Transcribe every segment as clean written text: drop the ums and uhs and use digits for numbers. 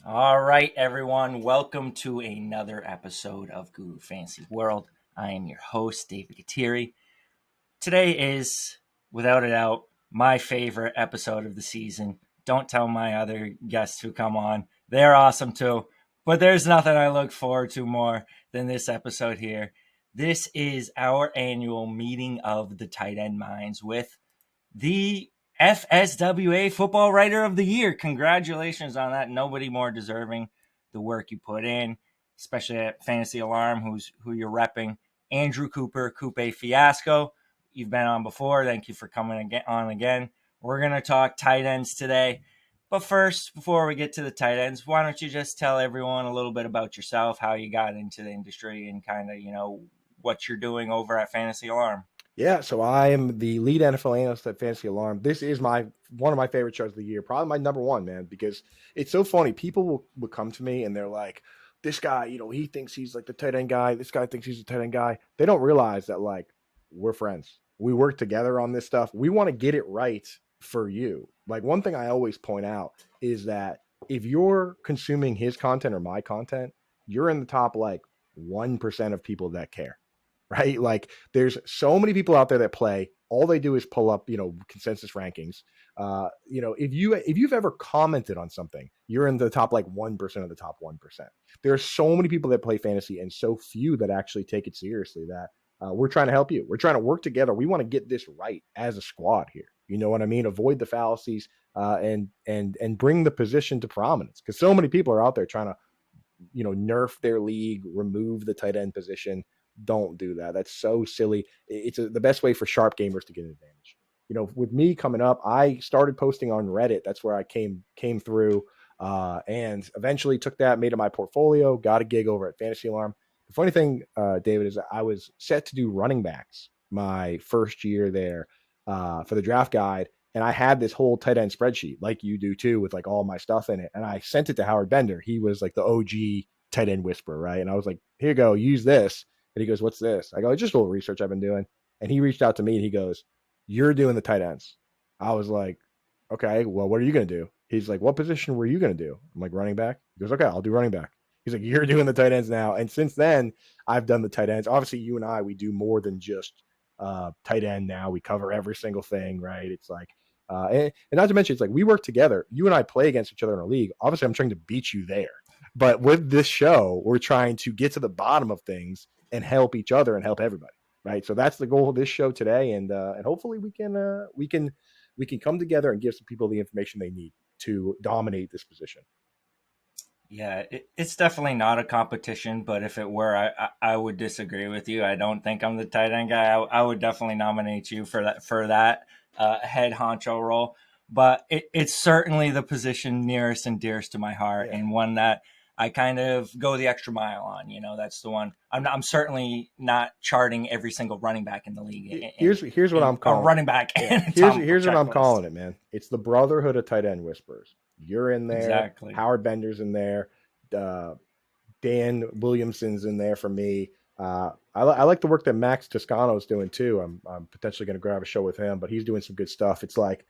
All right, everyone. Welcome to another episode of Guru Fantasy World. I am your host, David Gautieri. Today is, without a doubt, my favorite episode of the season. Don't tell my other guests who come on. They're awesome too. But there's nothing I look forward to more than this episode here. This is our annual meeting of the tight end minds with the FSWA Football Writer of the Year. Congratulations on that. Nobody more deserving the work you put in, especially at Fantasy Alarm, who you're repping. Andrew Cooper, Coupe Fiasco. You've been on before. Thank you for coming on again. We're going to talk tight ends today. But first, before we get to the tight ends, why don't you just tell everyone a little bit about yourself, how you got into the industry, and kind of, what you're doing over at Fantasy Alarm. Yeah, so I am the lead NFL analyst at Fantasy Alarm. This is one of my favorite shows of the year, probably my number one, man, because it's so funny. People will come to me and they're like, this guy, he thinks he's like the tight end guy. This guy thinks he's the tight end guy. They don't realize that, like, we're friends. We work together on this stuff. We want to get it right for you. Like, one thing I always point out is that if you're consuming his content or my content, you're in the top, like, 1% of people that care. Right? Like, there's so many people out there that play. All they do is pull up, consensus rankings. If you've ever commented on something, you're in the top like 1% of the top 1%. There are so many people that play fantasy and so few that actually take it seriously that we're trying to help you. We're trying to work together. We want to get this right as a squad here. You know what I mean? Avoid the fallacies and bring the position to prominence, because so many people are out there trying to, nerf their league, remove the tight end position. Don't do that. That's so silly. It's the best way for sharp gamers to get an advantage. With me coming up, I started posting on Reddit. That's where I came through, and eventually took that, made it my portfolio, got a gig over at Fantasy Alarm. The funny thing, David, is that I was set to do running backs my first year there for the draft guide, and I had this whole tight end spreadsheet, like you do too, with like all my stuff in it. And I sent it to Howard Bender. He was like the OG tight end whisperer, right? And I was like, here you go, use this. And he goes, what's this? I go, it's just a little research I've been doing. And he reached out to me and he goes, you're doing the tight ends. I was like, okay, well, what are you going to do? He's like, what position were you going to do? I'm like, running back. He goes, okay, I'll do running back. He's like, you're doing the tight ends now. And since then, I've done the tight ends. Obviously, you and I, we do more than just tight end now. We cover every single thing, right? It's like, and not to mention, it's like we work together. You and I play against each other in a league. Obviously, I'm trying to beat you there. But with this show, we're trying to get to the bottom of things and help each other and help everybody, right? So that's the goal of this show today, and hopefully we can come together and give some people the information they need to dominate this position. Yeah, it's definitely not a competition, but if it were, I would disagree with you. I don't think I'm the tight end guy. I would definitely nominate you for that head honcho role. But it's certainly the position nearest and dearest to my heart, and one that I kind of go the extra mile on. That's the one. I'm certainly not charting every single running back in the league. Here's what I'm calling running back. Yeah. Here's what I'm calling it, man. It's the Brotherhood of Tight End Whisperers. You're in there. Exactly. Howard Bender's in there. Dan Williamson's in there for me. I like the work that Max Toscano's doing too. I'm potentially going to grab a show with him, but he's doing some good stuff. It's like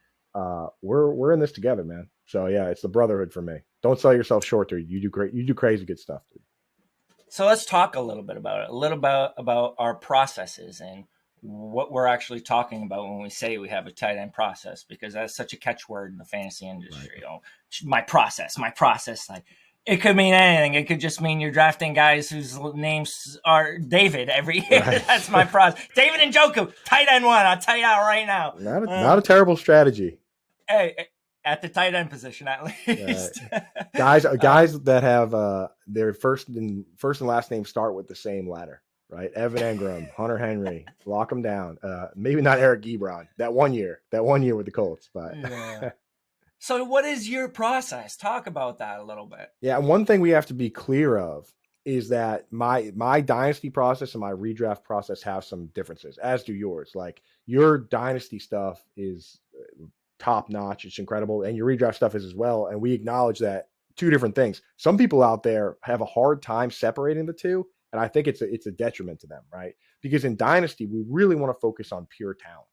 we're in this together, man. So yeah, it's the brotherhood for me. Don't sell yourself short, dude. You do great. You do crazy good stuff, dude. So let's talk a little bit about it. A little bit about our processes and what we're actually talking about when we say we have a tight end process, because that's such a catchword in the fantasy industry. Right. My process. Like, it could mean anything. It could just mean you're drafting guys whose names are David every year. Right. That's my process. David Njoku, tight end one. I'll tell you that right now. Not a terrible strategy. Hey, at the tight end position, at least. Guys that have their first and last name start with the same letter, right? Evan Engram, Hunter Henry, lock them down. Maybe not Eric Ebron. That one year with the Colts, but. Yeah. So what is your process? Talk about that a little bit. Yeah, and one thing we have to be clear of is that my dynasty process and my redraft process have some differences, as do yours. Like, your dynasty stuff is top notch. It's incredible. And your redraft stuff is as well. And we acknowledge that two different things. Some people out there have a hard time separating the two. And I think it's a detriment to them, right? Because in dynasty, we really want to focus on pure talent,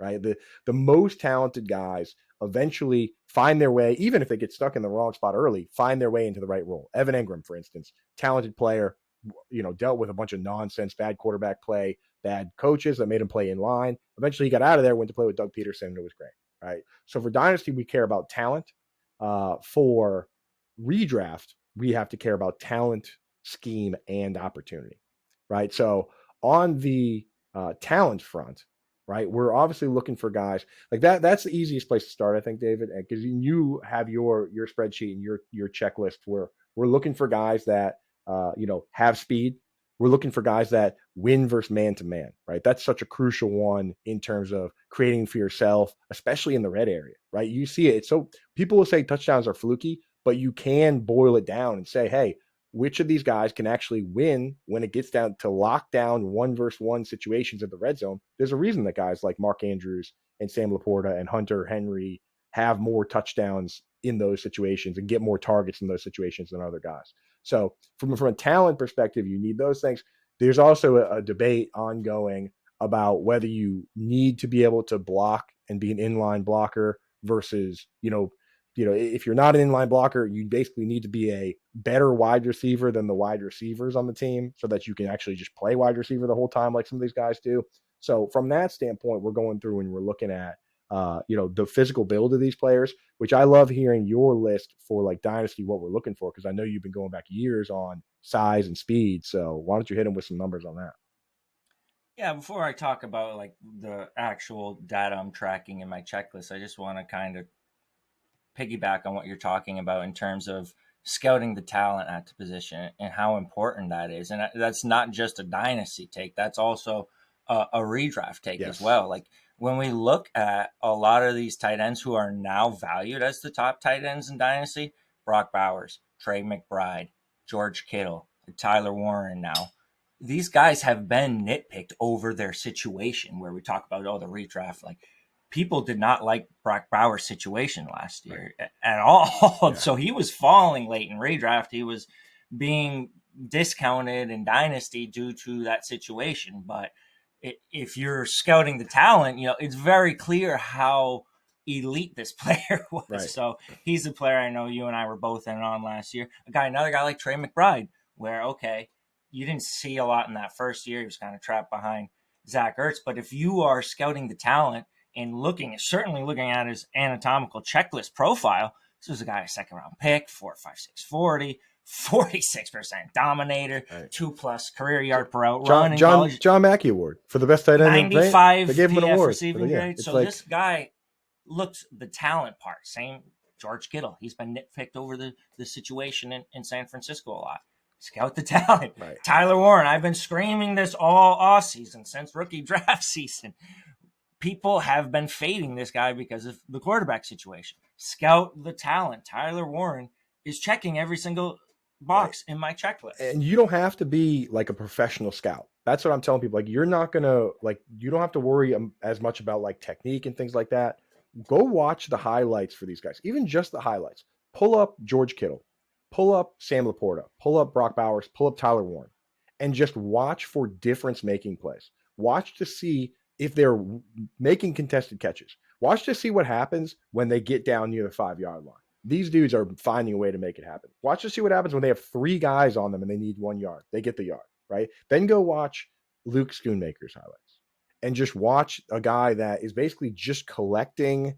right? The most talented guys eventually find their way, even if they get stuck in the wrong spot early, find their way into the right role. Evan Engram, for instance, talented player, dealt with a bunch of nonsense, bad quarterback play, bad coaches that made him play in line. Eventually he got out of there, went to play with Doug Peterson, and it was great, right? So for Dynasty, we care about talent. For redraft, we have to care about talent, scheme, and opportunity, right? So on the talent front, right, we're obviously looking for guys like that. That's the easiest place to start, I think, David, because you have your spreadsheet and your checklist where we're looking for guys that have speed. We're looking for guys that win versus man to man, right? That's such a crucial one in terms of creating for yourself, especially in the red area, right? You see it. So people will say touchdowns are fluky, but you can boil it down and say, hey, which of these guys can actually win when it gets down to lockdown 1-versus-1 situations in the red zone? There's a reason that guys like Mark Andrews and Sam LaPorta and Hunter Henry have more touchdowns in those situations and get more targets in those situations than other guys. So from a talent perspective, you need those things. There's also a debate ongoing about whether you need to be able to block and be an inline blocker versus, if you're not an inline blocker, you basically need to be a better wide receiver than the wide receivers on the team so that you can actually just play wide receiver the whole time like some of these guys do. So from that standpoint, we're going through and we're looking at the physical build of these players, which I love hearing your list for like Dynasty, what we're looking for, because I know you've been going back years on size and speed. So why don't you hit them with some numbers on that? Yeah, before I talk about like the actual data I'm tracking in my checklist, I just want to kind of piggyback on what you're talking about in terms of scouting the talent at the position and how important that is. And that's not just a dynasty take, that's also a redraft take as well. Like when we look at a lot of these tight ends who are now valued as the top tight ends in dynasty, Brock Bowers, Trey McBride, George Kittle, Tyler Warren now. These guys have been nitpicked over their situation where we talk about, the redraft. Like people did not like Brock Bowers' situation last year at all. Yeah. So he was falling late in redraft. He was being discounted in dynasty due to that situation. But if you're scouting the talent, it's very clear how elite this player was. Right. So he's a player I know you and I were both in on last year. Another guy like Trey McBride, where, okay, you didn't see a lot in that first year. He was kind of trapped behind Zach Ertz. But if you are scouting the talent and certainly looking at his anatomical checklist profile, this was a guy, a second round pick, 4.56 40, 46% dominator, right. 2+ career yard per out run. John Mackey Award for the best tight end. 95 PF receiving grade. So this guy looks the talent part. Same George Kittle. He's been nitpicked over the situation in San Francisco a lot. Scout the talent. Right. Tyler Warren, I've been screaming this all offseason since rookie draft season. People have been fading this guy because of the quarterback situation. Scout the talent. Tyler Warren is checking every single box in my checklist. And you don't have to be like a professional scout. That's what I'm telling people. Like, you're not going to, like, you don't have to worry as much about like technique and things like that. Go watch the highlights for these guys, even just the highlights. Pull up George Kittle, pull up Sam LaPorta, pull up Brock Bowers, pull up Tyler Warren, and just watch for difference-making plays. Watch to see if they're making contested catches. Watch to see what happens when they get down near the 5-yard line. These dudes are finding a way to make it happen. Watch to see what happens when they have 3 guys on them and they need 1 yard. They get the yard, right? Then go watch Luke Schoonmaker's highlights and just watch a guy that is basically just collecting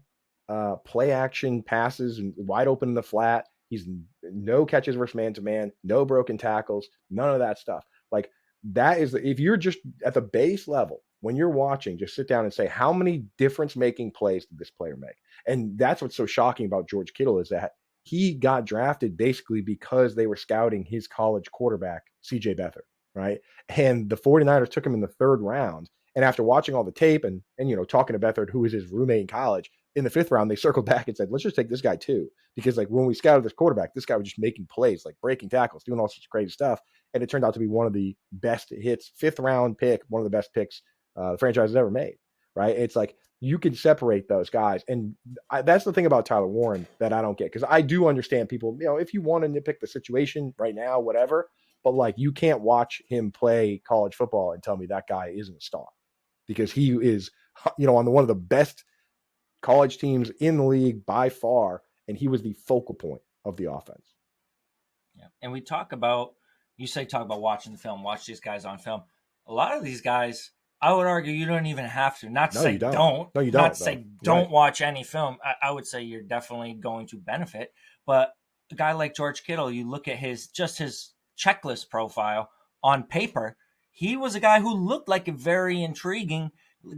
play action passes and wide open in the flat. He's no catches versus man-to-man, no broken tackles, none of that stuff. Like, that is, if you're just at the base level, when you're watching, just sit down and say, how many difference-making plays did this player make? And that's what's so shocking about George Kittle, is that he got drafted basically because they were scouting his college quarterback, C.J. Beathard, right? And the 49ers took him in the 3rd round. And after watching all the tape and talking to Beathard, who was his roommate in college, in the 5th round, they circled back and said, let's just take this guy too. Because like when we scouted this quarterback, this guy was just making plays, like breaking tackles, doing all sorts of crazy stuff. And it turned out to be one of the best hits, 5th round pick, one of the best picks the franchise has ever made, right? It's like you can separate those guys. And that's the thing about Tyler Warren that I don't get. Because I do understand people, if you want to nitpick the situation right now, whatever, but like you can't watch him play college football and tell me that guy isn't a star. Because he is, on one of the best college teams in the league by far, and he was the focal point of the offense. Yeah. And we talk about watching the film, watch these guys on film. A lot of these guys, I would argue you don't even have to. Not to No, say you don't. don't. No, you Not don't. to say Though. don't Right. watch any film. I would say you're definitely going to benefit. But a guy like George Kittle, you look at his checklist profile on paper, he was a guy who looked like a very intriguing,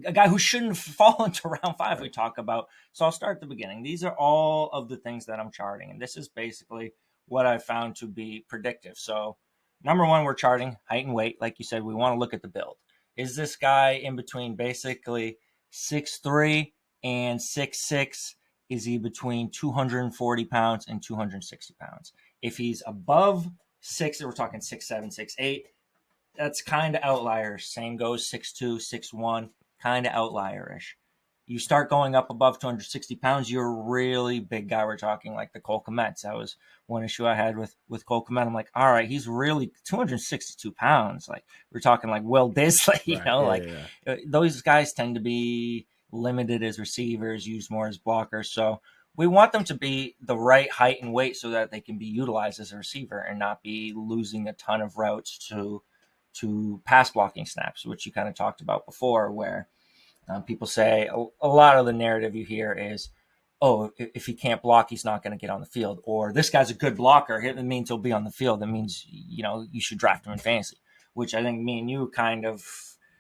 a guy who shouldn't fall into round 5 Right. we talk about. So I'll start at the beginning. These are all of the things that I'm charting. And this is basically what I found to be predictive. So number 1, we're charting height and weight. Like you said, we want to look at the build. Is this guy in between basically 6'3" and 6'6"? Is he between 240 pounds and 260 pounds? If he's above 6, we're talking 6'7", 6'8", that's kind of outlier. Same goes 6'2", 6'1", kind of outlierish. You start going up above 260 pounds, you're a really big guy. We're talking like the Cole Kmets. That was one issue I had with Cole Kmet. I'm like, all right, he's really 262 pounds. Like, we're talking like Will Disley, Right. Those guys tend to be limited as receivers, used more as blockers. So we want them to be the right height and weight so that they can be utilized as a receiver and not be losing a ton of routes to pass blocking snaps, which you kind of talked about before, where people say a lot of the narrative you hear is, oh, if he can't block, he's not going to get on the field. Or this guy's a good blocker. It means he'll be on the field. That means, you should draft him in fantasy, which I think me and you kind of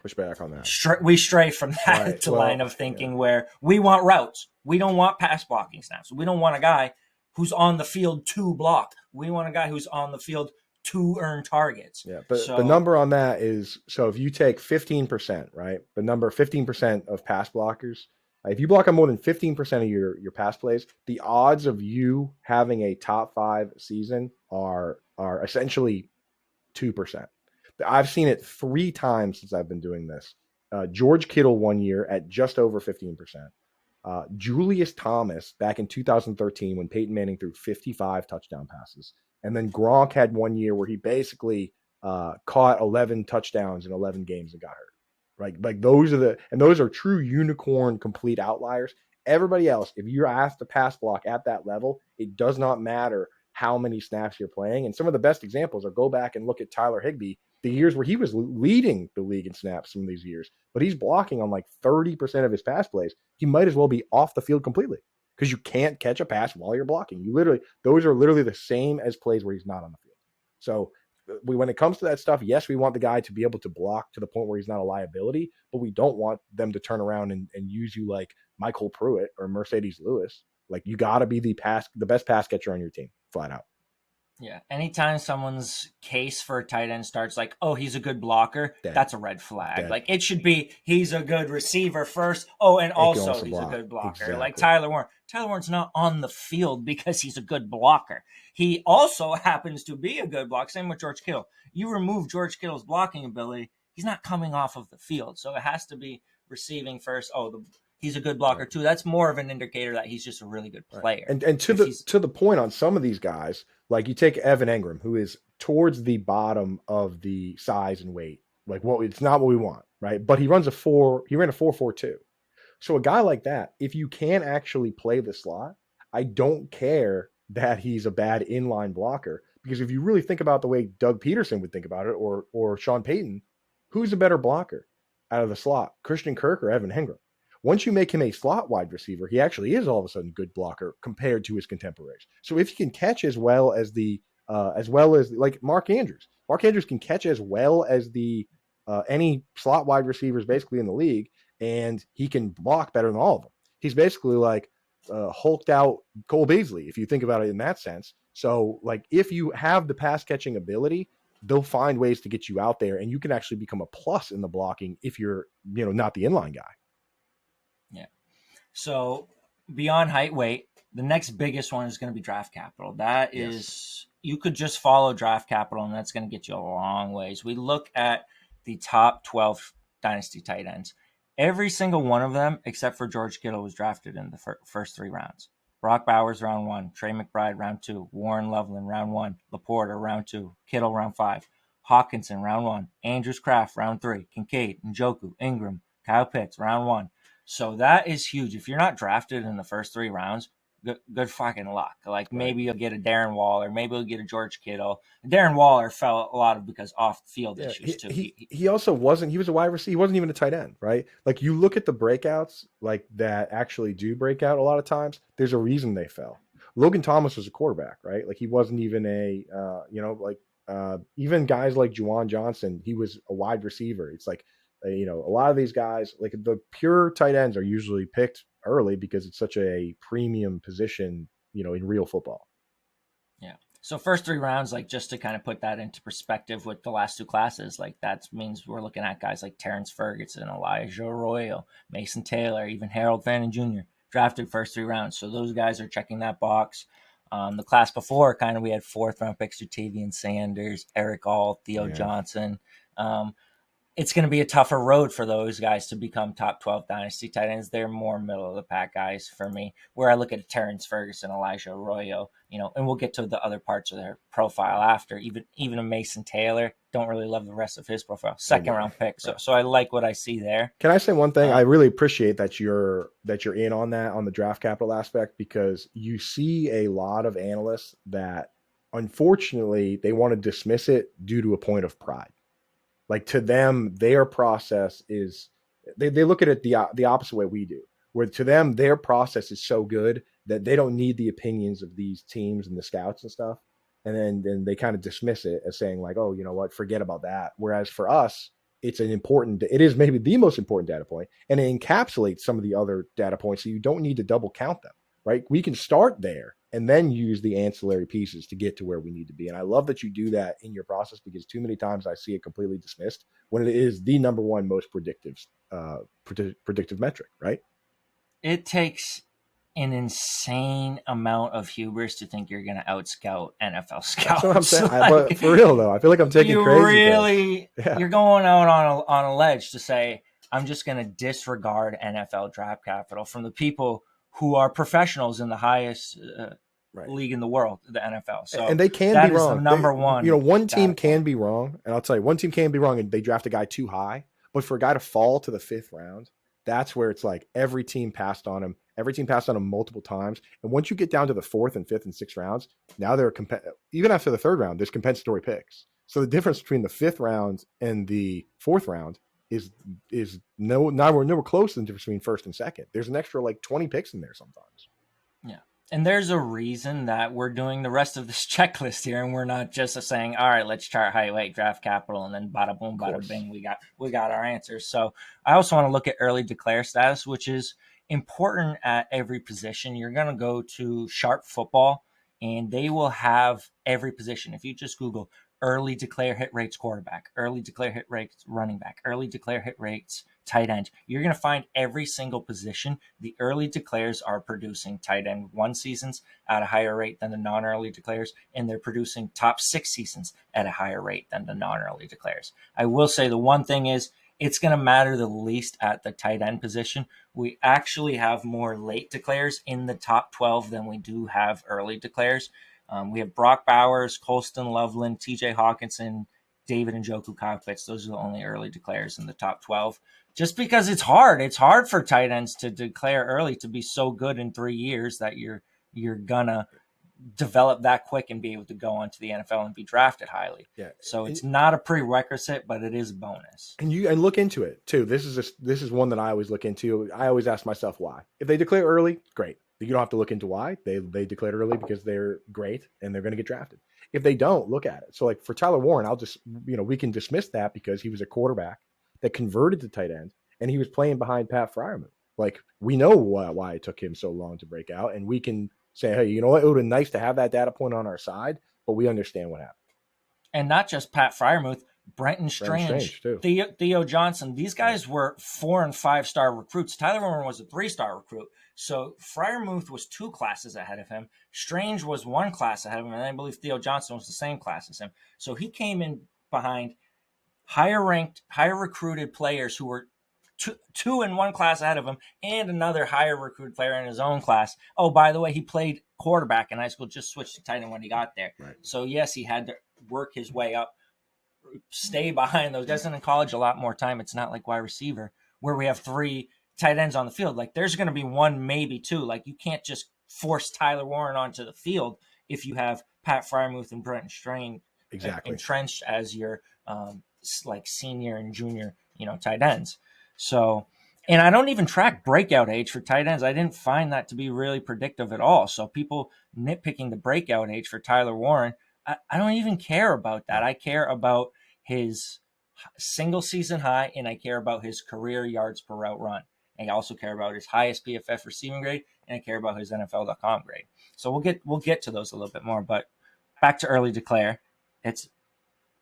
push back on that. We stray from that line of thinking where we want routes. We don't want pass blocking snaps. We don't want a guy who's on the field to block. We want a guy who's on the field to earn targets. Yeah, but the number on that is, so if you take 15%, right? The number 15% of pass blockers, if you block on more than 15% of your pass plays, the odds of you having a top 5 season are essentially 2%. I've seen it 3 times since I've been doing this. George Kittle one year at just over 15%. Julius Thomas back in 2013 when Peyton Manning threw 55 touchdown passes. And then Gronk had one year where he basically caught 11 touchdowns in 11 games and got hurt. Right? Like those are true unicorn complete outliers. Everybody else, if you're asked to pass block at that level, it does not matter how many snaps you're playing. And some of the best examples are, go back and look at Tyler Higbee, the years where he was leading the league in snaps some of these years, but he's blocking on like 30% of his pass plays. He might as well be off the field completely because you can't catch a pass while you're blocking. Those are literally the same as plays where he's not on the field. So when it comes to that stuff, yes, we want the guy to be able to block to the point where he's not a liability, but we don't want them to turn around and use you like Michael Pruitt or Mercedes Lewis. Like, you got to be the best pass catcher on your team, flat out. Yeah. Anytime someone's case for a tight end starts like, oh, he's a good blocker, that's a red flag. Like, it should be, he's a good receiver first. Oh, and also he's a good blocker. Exactly. Like Tyler Warren. Tyler Warren's not on the field because he's a good blocker. He also happens to be a good blocker. Same with George Kittle. You remove George Kittle's blocking ability, he's not coming off of the field. So it has to be receiving first. Oh, he's a good blocker too. That's more of an indicator that he's just a really good player. Right. And to the point on some of these guys, like you take Evan Engram, who is towards the bottom of the size and weight. Like, it's not what we want, right? But he ran a 4.42. So a guy like that, if you can actually play the slot, I don't care that he's a bad inline blocker, because if you really think about the way Doug Peterson would think about it, or Sean Payton, who's a better blocker out of the slot, Christian Kirk or Evan Engram? Once you make him a slot wide receiver, he actually is all of a sudden good blocker compared to his contemporaries. So if he can catch as well as like Mark Andrews can catch as well as any slot wide receivers basically in the league, and he can block better than all of them. He's basically like hulked out Cole Beasley, if you think about it in that sense. So like, if you have the pass catching ability, they'll find ways to get you out there, and you can actually become a plus in the blocking if you're, not the inline guy. Yeah. So beyond height, weight, the next biggest one is going to be draft capital. That is, you could just follow draft capital, and that's going to get you a long ways. We look at the top 12 dynasty tight ends. Every single one of them, except for George Kittle, was drafted in the first 3 rounds. Brock Bowers, round 1. Trey McBride, round 2. Warren Loveland, round 1. LaPorta, round 2. Kittle, round 5. Hawkinson, round 1. Andrews Kraft, round 3. Kincaid, Njoku, Engram, Kyle Pitts, round 1. So that is huge. If you're not drafted in the first 3 rounds, good fucking luck. Like maybe you'll get a Darren Waller, maybe you'll get a George Kittle. Darren Waller fell a lot of because off field Yeah, issues too. he also wasn't. He was a wide receiver. He wasn't even a tight end, right? Like you look at the breakouts, like that actually do break out a lot of times. There's a reason they fell. Logan Thomas was a quarterback, right? Like he wasn't even a, even guys like Juwan Johnson, he was a wide receiver. It's like, a lot of these guys, like the pure tight ends, are usually picked early because it's such a premium position, in real football. Yeah. So first 3 rounds, like just to kind of put that into perspective with the last 2 classes, like that means we're looking at guys like Terrence Ferguson, Elijah Arroyo, Mason Taylor, even Harold Fannin Jr. drafted first 3 rounds. So those guys are checking that box. The class before, kind of we had 4th round picks: Jatavian Sanders, Eric All, Theo Johnson. It's going to be a tougher road for those guys to become top 12 dynasty tight ends. They're more middle of the pack guys for me, where I look at Terrence Ferguson, Elijah Arroyo, and we'll get to the other parts of their profile after. Even a Mason Taylor, don't really love the rest of his profile. Second round pick. So I like what I see there. Can I say one thing? I really appreciate that you're in on that, on the draft capital aspect, because you see a lot of analysts that unfortunately they want to dismiss it due to a point of pride. Like to them, their process is they look at it the opposite way we do, where to them their process is so good that they don't need the opinions of these teams and the scouts and stuff, and then they kind of dismiss it as saying like, oh, you know what, forget about that. Whereas for us, it is maybe the most important data point, and it encapsulates some of the other data points, so you don't need to double count them. Right? We can start there and then use the ancillary pieces to get to where we need to be. And I love that you do that in your process, because too many times I see it completely dismissed when it is the number one most predictive metric, right? It takes an insane amount of hubris to think you're going to outscout NFL scouts. That's what I'm saying. But for real though, I feel like I'm taking crazy. You're going out on a ledge to say, I'm just going to disregard NFL draft capital from the people who are professionals in the highest league in the world, the NFL. So and they can be wrong. Number one. One team can be wrong, and I'll tell you, one team can be wrong, and they draft a guy too high. But for a guy to fall to the 5th round, that's where it's like every team passed on him. Every team passed on him multiple times. And once you get down to the 4th and 5th and 6th rounds, now even after the 3rd round, there's compensatory picks. So the difference between the 5th round and the 4th round is nowhere close to the difference between 1st and 2nd. There's an extra like 20 picks in there sometimes. Yeah. And there's a reason that we're doing the rest of this checklist here, and we're not just saying, all right, let's chart height, weight, draft capital, and then bada boom, bada bing, we got our answers. So I also want to look at early declare status, which is important at every position. You're going to go to Sharp Football, and they will have every position. If you just Google early declare hit rates quarterback, early declare hit rates running back, early declare hit rates tight end, you're going to find every single position. The early declares are producing tight end 1 seasons at a higher rate than the non-early declares, and they're producing top 6 seasons at a higher rate than the non-early declares. I will say the one thing is it's going to matter the least at the tight end position. We actually have more late declares in the top 12 than we do have early declares. We have Brock Bowers, Colston Loveland, TJ Hawkinson, David Njoku, Kyle Pitts. Those are the only early declares in the top 12. Just because it's hard. It's hard for tight ends to declare early to be so good in 3 years that you're gonna develop that quick and be able to go on to the NFL and be drafted highly. Yeah. So it's not a prerequisite, but it is a bonus. And look into it too. This is one that I always look into. I always ask myself why. If they declare early, great. You don't have to look into why. They declared early because they're great and they're going to get drafted. If they don't, look at it. So like for Tyler Warren, I'll just, we can dismiss that because he was a quarterback that converted to tight end and he was playing behind Pat Freiermuth. Like we know why it took him so long to break out, and we can say, hey, you know what? It would have been nice to have that data point on our side, but we understand what happened. And not just Pat Freiermuth, Brenton Strange too. Theo Johnson. These guys were 4- and 5-star recruits. Tyler Warren was a 3-star recruit. So Freiermuth was 2 classes ahead of him. Strange was 1 class ahead of him. And I believe Theo Johnson was the same class as him. So he came in behind higher ranked, higher recruited players who were 2 in 1 class ahead of him, and another higher recruited player in his own class. Oh, by the way, he played quarterback in high school, just switched to tight end when he got there. Right. So yes, he had to work his way up, stay behind those guys. And in college, a lot more time. It's not like wide receiver where we have 3 tight ends on the field. Like there's going to be one, maybe two. Like you can't just force Tyler Warren onto the field if you have Pat Fryermuth and Brenton Strain entrenched as your like senior and junior, tight ends. So, and I don't even track breakout age for tight ends. I didn't find that to be really predictive at all. So people nitpicking the breakout age for Tyler Warren, I don't even care about that. I care about his single season high, and I care about his career yards per route run. And I also care about his highest PFF receiving grade, and I care about his NFL.com grade. So we'll get to those a little bit more. But back to early declare, it's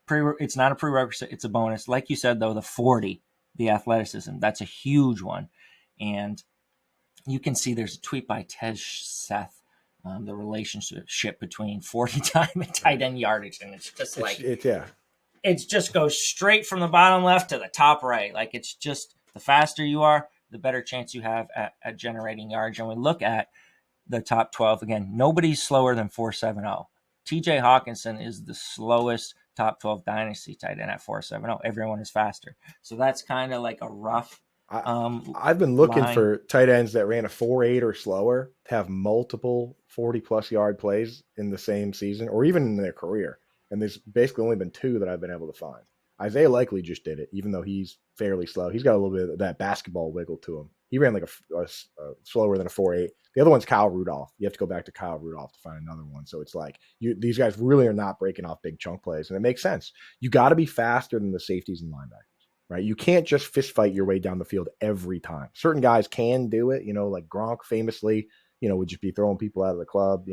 not a prerequisite, it's a bonus. Like you said, though, the 40, the athleticism, that's a huge one. And you can see there's a tweet by Tej Seth, the relationship between 40 time and tight end yardage, and it's just like it just goes straight from the bottom left to the top right. Like it's just the faster you are, the better chance you have at generating yards. And we look at the top 12 again. Nobody's slower than 4.70. TJ Hawkinson is the slowest top 12 dynasty tight end at 4.70. Everyone is faster. So that's kind of like a rough. I've been looking for tight ends that ran a 4.8 or slower to have multiple 40-plus yard plays in the same season or even in their career. And there's basically only been two that I've been able to find. Isaiah Likely just did it, even though he's fairly slow. He's got a little bit of that basketball wiggle to him. He ran like a slower than a 4.8. The other one's Kyle Rudolph. You have to go back to Kyle Rudolph to find another one. So it's like these guys really are not breaking off big chunk plays, and it makes sense. You got to be faster than the safeties and linebackers, right? You can't just fist fight your way down the field every time. Certain guys can do it, like Gronk famously, would just be throwing people out of the club,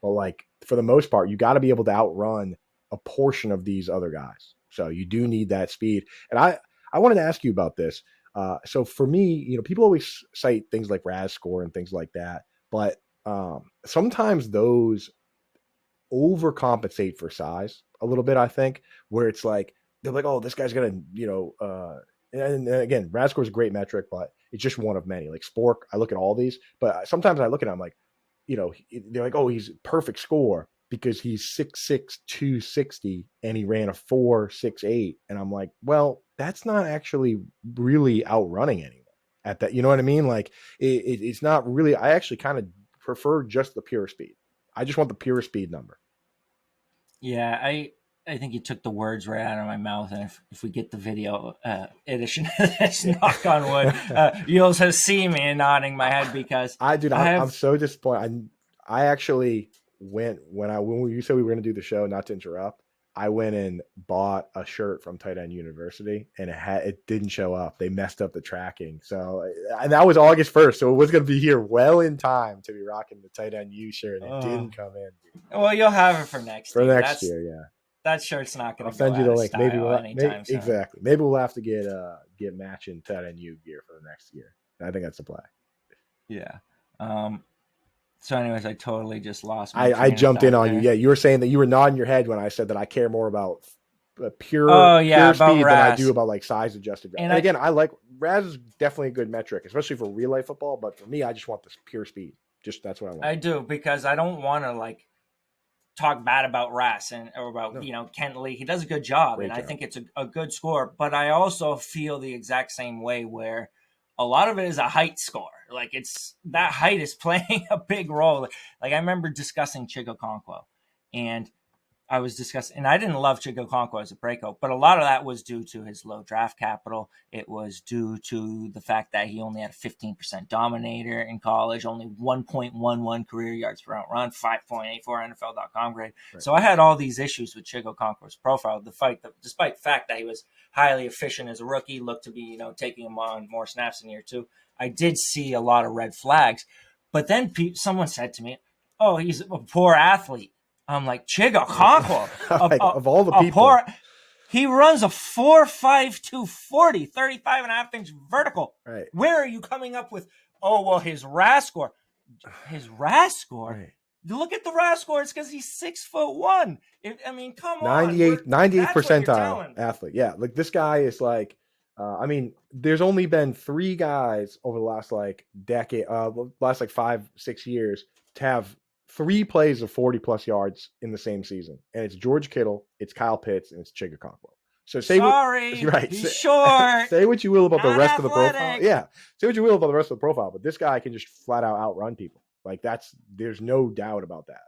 but like for the most part, you got to be able to outrun a portion of these other guys. So you do need that speed. And I wanted to ask you about this. So for me, people always cite things like RAS score and things like that, but sometimes those overcompensate for size a little bit, I think, where it's like, they're like, oh, this guy's going to, and again, RAS score is a great metric, but it's just one of many. Like Spork, I look at all these, but sometimes I look at it, I'm like, they're like, oh, he's perfect score because he's 6'6", 260, and he ran a 4.68. And I'm like, well, that's not actually really outrunning anyone at that. You know what I mean? Like it's not really, I actually kind of prefer just the pure speed. I just want the pure speed number. Yeah, I think you took the words right out of my mouth. And if we get the video edition of this, knock on wood, you'll just see me nodding my head because I'm so disappointed. I actually went when you said we were going to do the show, not to interrupt, I went and bought a shirt from Tight End University, and it didn't show up. They messed up the tracking. So that was August 1st. So it was going to be here well in time to be rocking the Tight End U shirt. It didn't come in. Well, you'll have it for next year. Next year, yeah. That shirt's not going to go out of style. I'll send you the link. Maybe soon. Exactly. Maybe we'll have to get matching Tight End U gear for the next year. I think that's the play. Yeah. So anyways, I totally just lost my I jumped in on there. You. Yeah, you were saying that you were nodding your head when I said that I care more about pure speed than I do about like size adjusted. And again, I like RAS is definitely a good metric, especially for real life football. But for me, I just want this pure speed. Just that's what I want. I do, because I don't want to like talk bad about RAS or about Kent Lee. He does a good job, and I think it's a good score. But I also feel the exact same way where a lot of it is a height score. Like it's that height is playing a big role. Like I remember discussing Chigokonkwo, and I was discussing, and I didn't love Chigokonkwo as a breakout, but a lot of that was due to his low draft capital. It was due to the fact that he only had a 15% dominator in college, only 1.11 career yards per route run, 5.84 NFL.com grade. Right. So I had all these issues with Chigokonkwo's profile. Despite the fact that he was highly efficient as a rookie, looked to be taking him on more snaps in year two, I did see a lot of red flags. But then someone said to me, "Oh, he's a poor athlete." I'm like, Chigokonkwo, of all the people. He runs a 4.52 40, 35 and a half inch vertical. Right. Where are you coming up with, his RAS score? His RAS score? Right. Look at the RAS score. It's because he's 6'1". Come on. 98 percentile athlete. Yeah, like this guy is like, there's only been 3 guys over the last decade, last 5-6 years to have 3 plays of 40-plus yards in the same season. And it's George Kittle, it's Kyle Pitts, and it's Chigokonkwo. So Sorry, right. he's short, Say what you will about the not rest of the profile. athletic. Yeah. Say what you will about the rest of the profile, but this guy can just flat out outrun people. Like there's no doubt about that.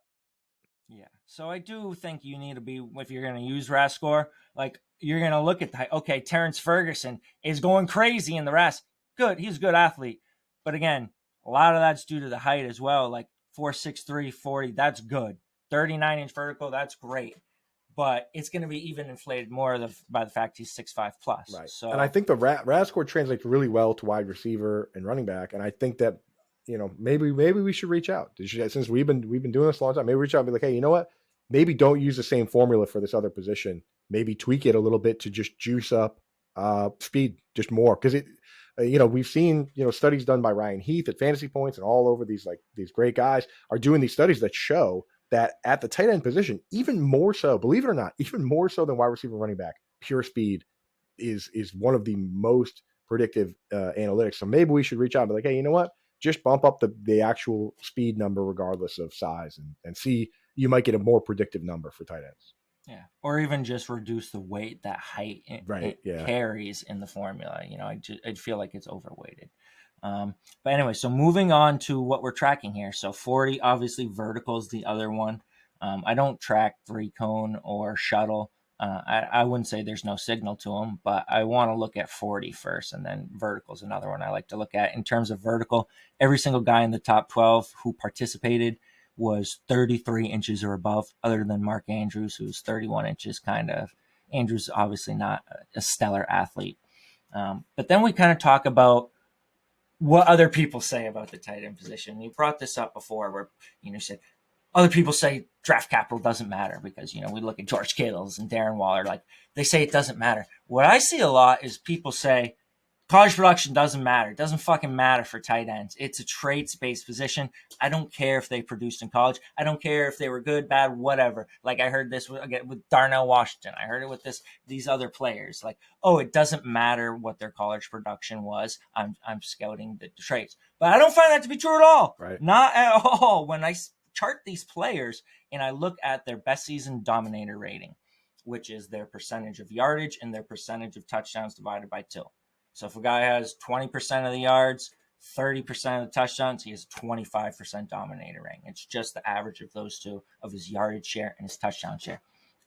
Yeah. So I do think you need to be, if you're going to use RAS score, like you're going to look at the, okay, Terrence Ferguson is going crazy in the RAS. Good. He's a good athlete. But again, a lot of that's due to the height as well. Like 4'6", 40, that's good. 39-inch vertical, that's great. But it's going to be even inflated more by the fact he's 6'5" plus. Right. So, And I think the RAS score translates really well to wide receiver and running back. And I think that, maybe we should reach out. Since we've been doing this a long time, maybe reach out and be like, hey, you know what? Maybe don't use the same formula for this other position. Maybe tweak it a little bit to just juice up speed just more. Because we've seen, studies done by Ryan Heath at Fantasy Points and all over these great guys are doing these studies that show that at the tight end position, even more so, believe it or not, even more so than wide receiver running back, pure speed is one of the most predictive analytics. So maybe we should reach out and be like, hey, you know what? Just bump up the actual speed number regardless of size and see, you might get a more predictive number for tight ends. yeah. Or even just reduce the weight that height Right. Yeah. carries in the formula. I feel like it's overweighted. But anyway, so moving on to what we're tracking here. So 40, obviously vertical is the other one. I don't track 3-cone or shuttle. I wouldn't say there's no signal to them, but I want to look at 40 first, and then vertical is another one I like to look at. In terms of vertical, every single guy in the top 12 who participated was 33 inches or above, other than Mark Andrews, who's 31 inches, kind of. Andrews obviously not a stellar athlete. But then we kind of talk about what other people say about the tight end position. You brought this up before where, you said other people say draft capital doesn't matter because, we look at George Kittles and Darren Waller, like they say it doesn't matter. What I see a lot is people say college production doesn't matter. It doesn't fucking matter for tight ends. It's a traits-based position. I don't care if they produced in college. I don't care if they were good, bad, whatever. Like I heard this with Darnell Washington. I heard it with these other players. Like, oh, it doesn't matter what their college production was. I'm scouting the traits. But I don't find that to be true at all. Right. Not at all. When I chart these players and I look at their best season dominator rating, which is their percentage of yardage and their percentage of touchdowns divided by 2. So if a guy has 20% of the yards, 30% of the touchdowns, he has 25% dominator rating. It's just the average of those two, of his yardage share and his touchdown share.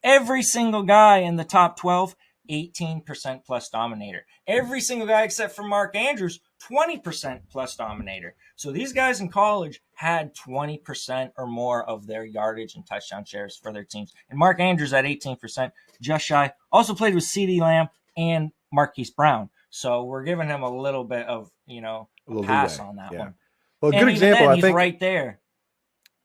Every single guy in the top 12, 18% plus dominator. Every single guy except for Mark Andrews, 20% plus dominator. So these guys in college had 20% or more of their yardage and touchdown shares for their teams. And Mark Andrews at 18%, just shy. Also played with CeeDee Lamb and Marquise Brown. So we're giving him a little bit of, a pass leeway on that yeah. one. Well, a and good example, then, I think, right there.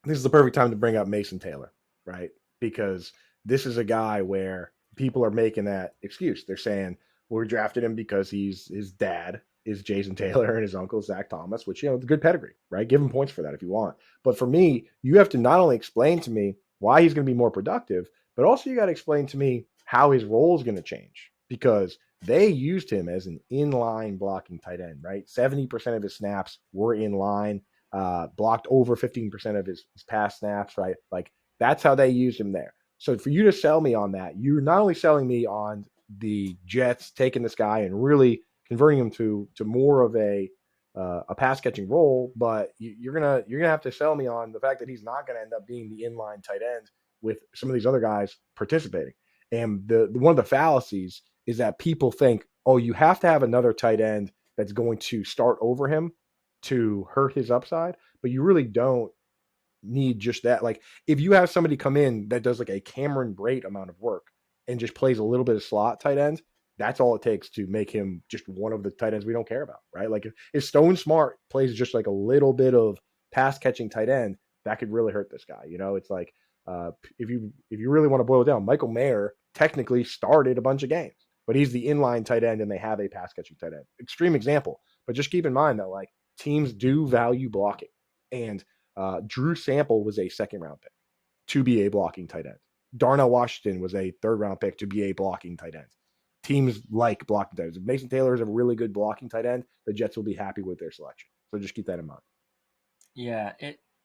This is the perfect time to bring up Mason Taylor, right? Because this is a guy where people are making that excuse. They're saying, well, we drafted him because his dad is Jason Taylor and his uncle Zach Thomas, which, good pedigree, right? Give him points for that if you want. But for me, you have to not only explain to me why he's going to be more productive, but also you got to explain to me how his role is going to change, because they used him as an inline blocking tight end, right? 70% of his snaps were in line, blocked over 15% of his pass snaps, right? Like that's how they used him there. So for you to sell me on that, you're not only selling me on the Jets taking this guy and really converting him to more of a pass catching role, but you're gonna have to sell me on the fact that he's not gonna end up being the inline tight end with some of these other guys participating. And the one of the fallacies is that people think, oh, you have to have another tight end that's going to start over him to hurt his upside, but you really don't need just that. Like if you have somebody come in that does like a Cameron Brate amount of work and just plays a little bit of slot tight end, that's all it takes to make him just one of the tight ends we don't care about, right? Like if Stone Smart plays just like a little bit of pass catching tight end, that could really hurt this guy. It's like if you really want to boil it down, Michael Mayer technically started a bunch of games, but he's the inline tight end and they have a pass catching tight end. Extreme example, but just keep in mind that like teams do value blocking, and Drew Sample was a second-round pick to be a blocking tight end. Darnell Washington was a third-round pick to be a blocking tight end. Teams like blocking tight ends. If Mason Taylor is a really good blocking tight end, the Jets will be happy with their selection. So just keep that in mind. Yeah,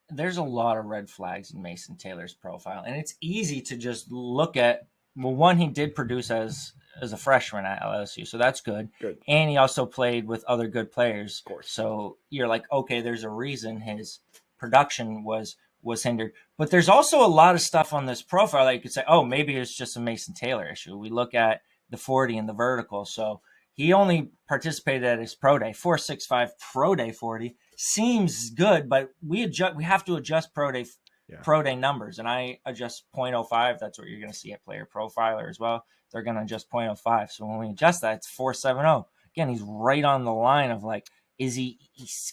there's a lot of red flags in Mason Taylor's profile, and it's easy to just look at. Well, one, he did produce as as a freshman at LSU, so that's good. Good. And he also played with other good players. Of course. So you're like, okay, there's a reason his production was hindered. But there's also a lot of stuff on this profile that you could say, oh, maybe it's just a Mason Taylor issue. We look at the 40 and the vertical. So he only participated at his pro day. 4.65 pro day 40 seems good, but we have to adjust pro day numbers, and I adjust 0.05. That's what you're going to see at Player Profiler as well. They're going to adjust 0.05. So when we adjust that, it's 4.70. Again, he's right on the line of like, he's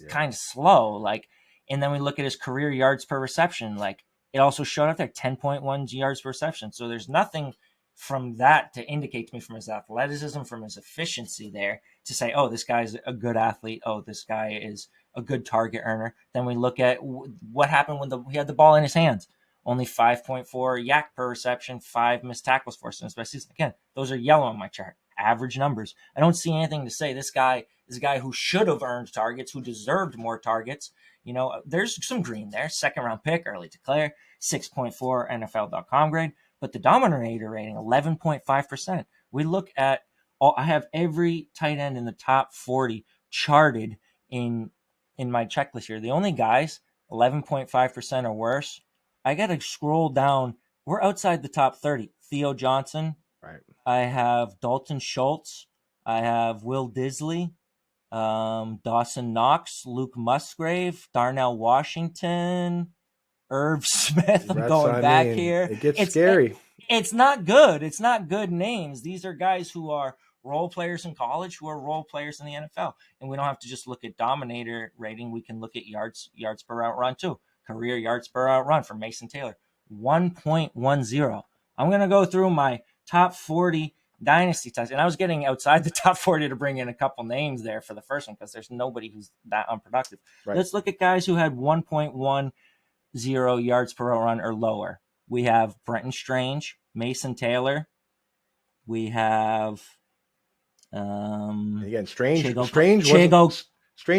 kind of slow. Like, and then we look at his career yards per reception. Like, it also showed up there, 10.1 yards per reception. So there's nothing from that to indicate to me from his athleticism, from his efficiency there to say, oh, this guy's a good athlete. Oh, this guy is a good target earner. Then we look at what happened when he had the ball in his hands. Only 5.4 yak per reception, 5 missed tackles for us in his best season. Again, those are yellow on my chart. Average numbers. I don't see anything to say this guy is a guy who should have earned targets, who deserved more targets. You know, there's some green there. 2nd round pick, early declare, 6.4 NFL.com grade. But the dominator rating, 11.5%. We look at I have every tight end in the top 40 charted in my checklist here. The only guys 11.5% or worse, I got to scroll down. We're outside the top 30. Theo Johnson. Right. I have Dalton Schultz. I have Will Disley, Dawson Knox, Luke Musgrave, Darnell Washington, Irv Smith. I'm going back here. It gets scary. It's not good. It's not good names. These are guys who are role players in college, who are role players in the NFL. And we don't have to just look at dominator rating. We can look at yards per route run too. Career yards per route run for Mason Taylor, 1.10. I'm going to go through my top 40 dynasty types. And I was getting outside the top 40 to bring in a couple names there for the first one because there's nobody who's that unproductive. Right. Let's look at guys who had 1.10 yards per route run or lower. We have Brenton Strange, Mason Taylor. We have again, Strange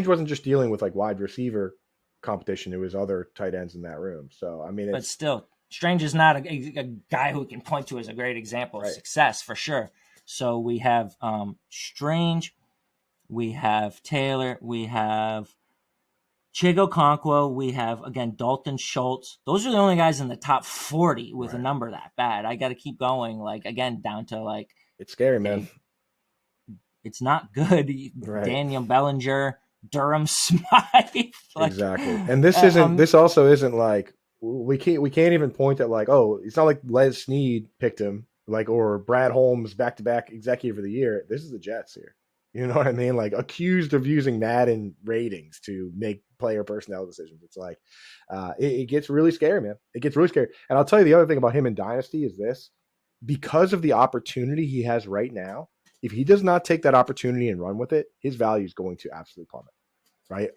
wasn't just dealing with like wide receiver competition. It was other tight ends in that room. So I mean, but still, Strange is not a guy who we can point to as a great example of success for sure. So we have Strange, we have Taylor, we have Chigo Conquo, we have, again, Dalton Schultz. Those are the only guys in the top 40 with a number that bad. I got to keep going, like, again, down to, like... It's scary, man. It's not good. Daniel Bellinger, Durham Smythe. Like, exactly. And this also isn't, like, we can't even point at, like, oh, it's not like Les Snead picked him, like, or Brad Holmes back-to-back executive of the year. This is the Jets here. You know what I mean? Like, accused of using Madden ratings to make player personnel decisions. It's like, it gets really scary, man. It gets really scary. And I'll tell you the other thing about him in Dynasty is this. Because of the opportunity he has right now, if he does not take that opportunity and run with it, his value is going to absolutely plummet, right?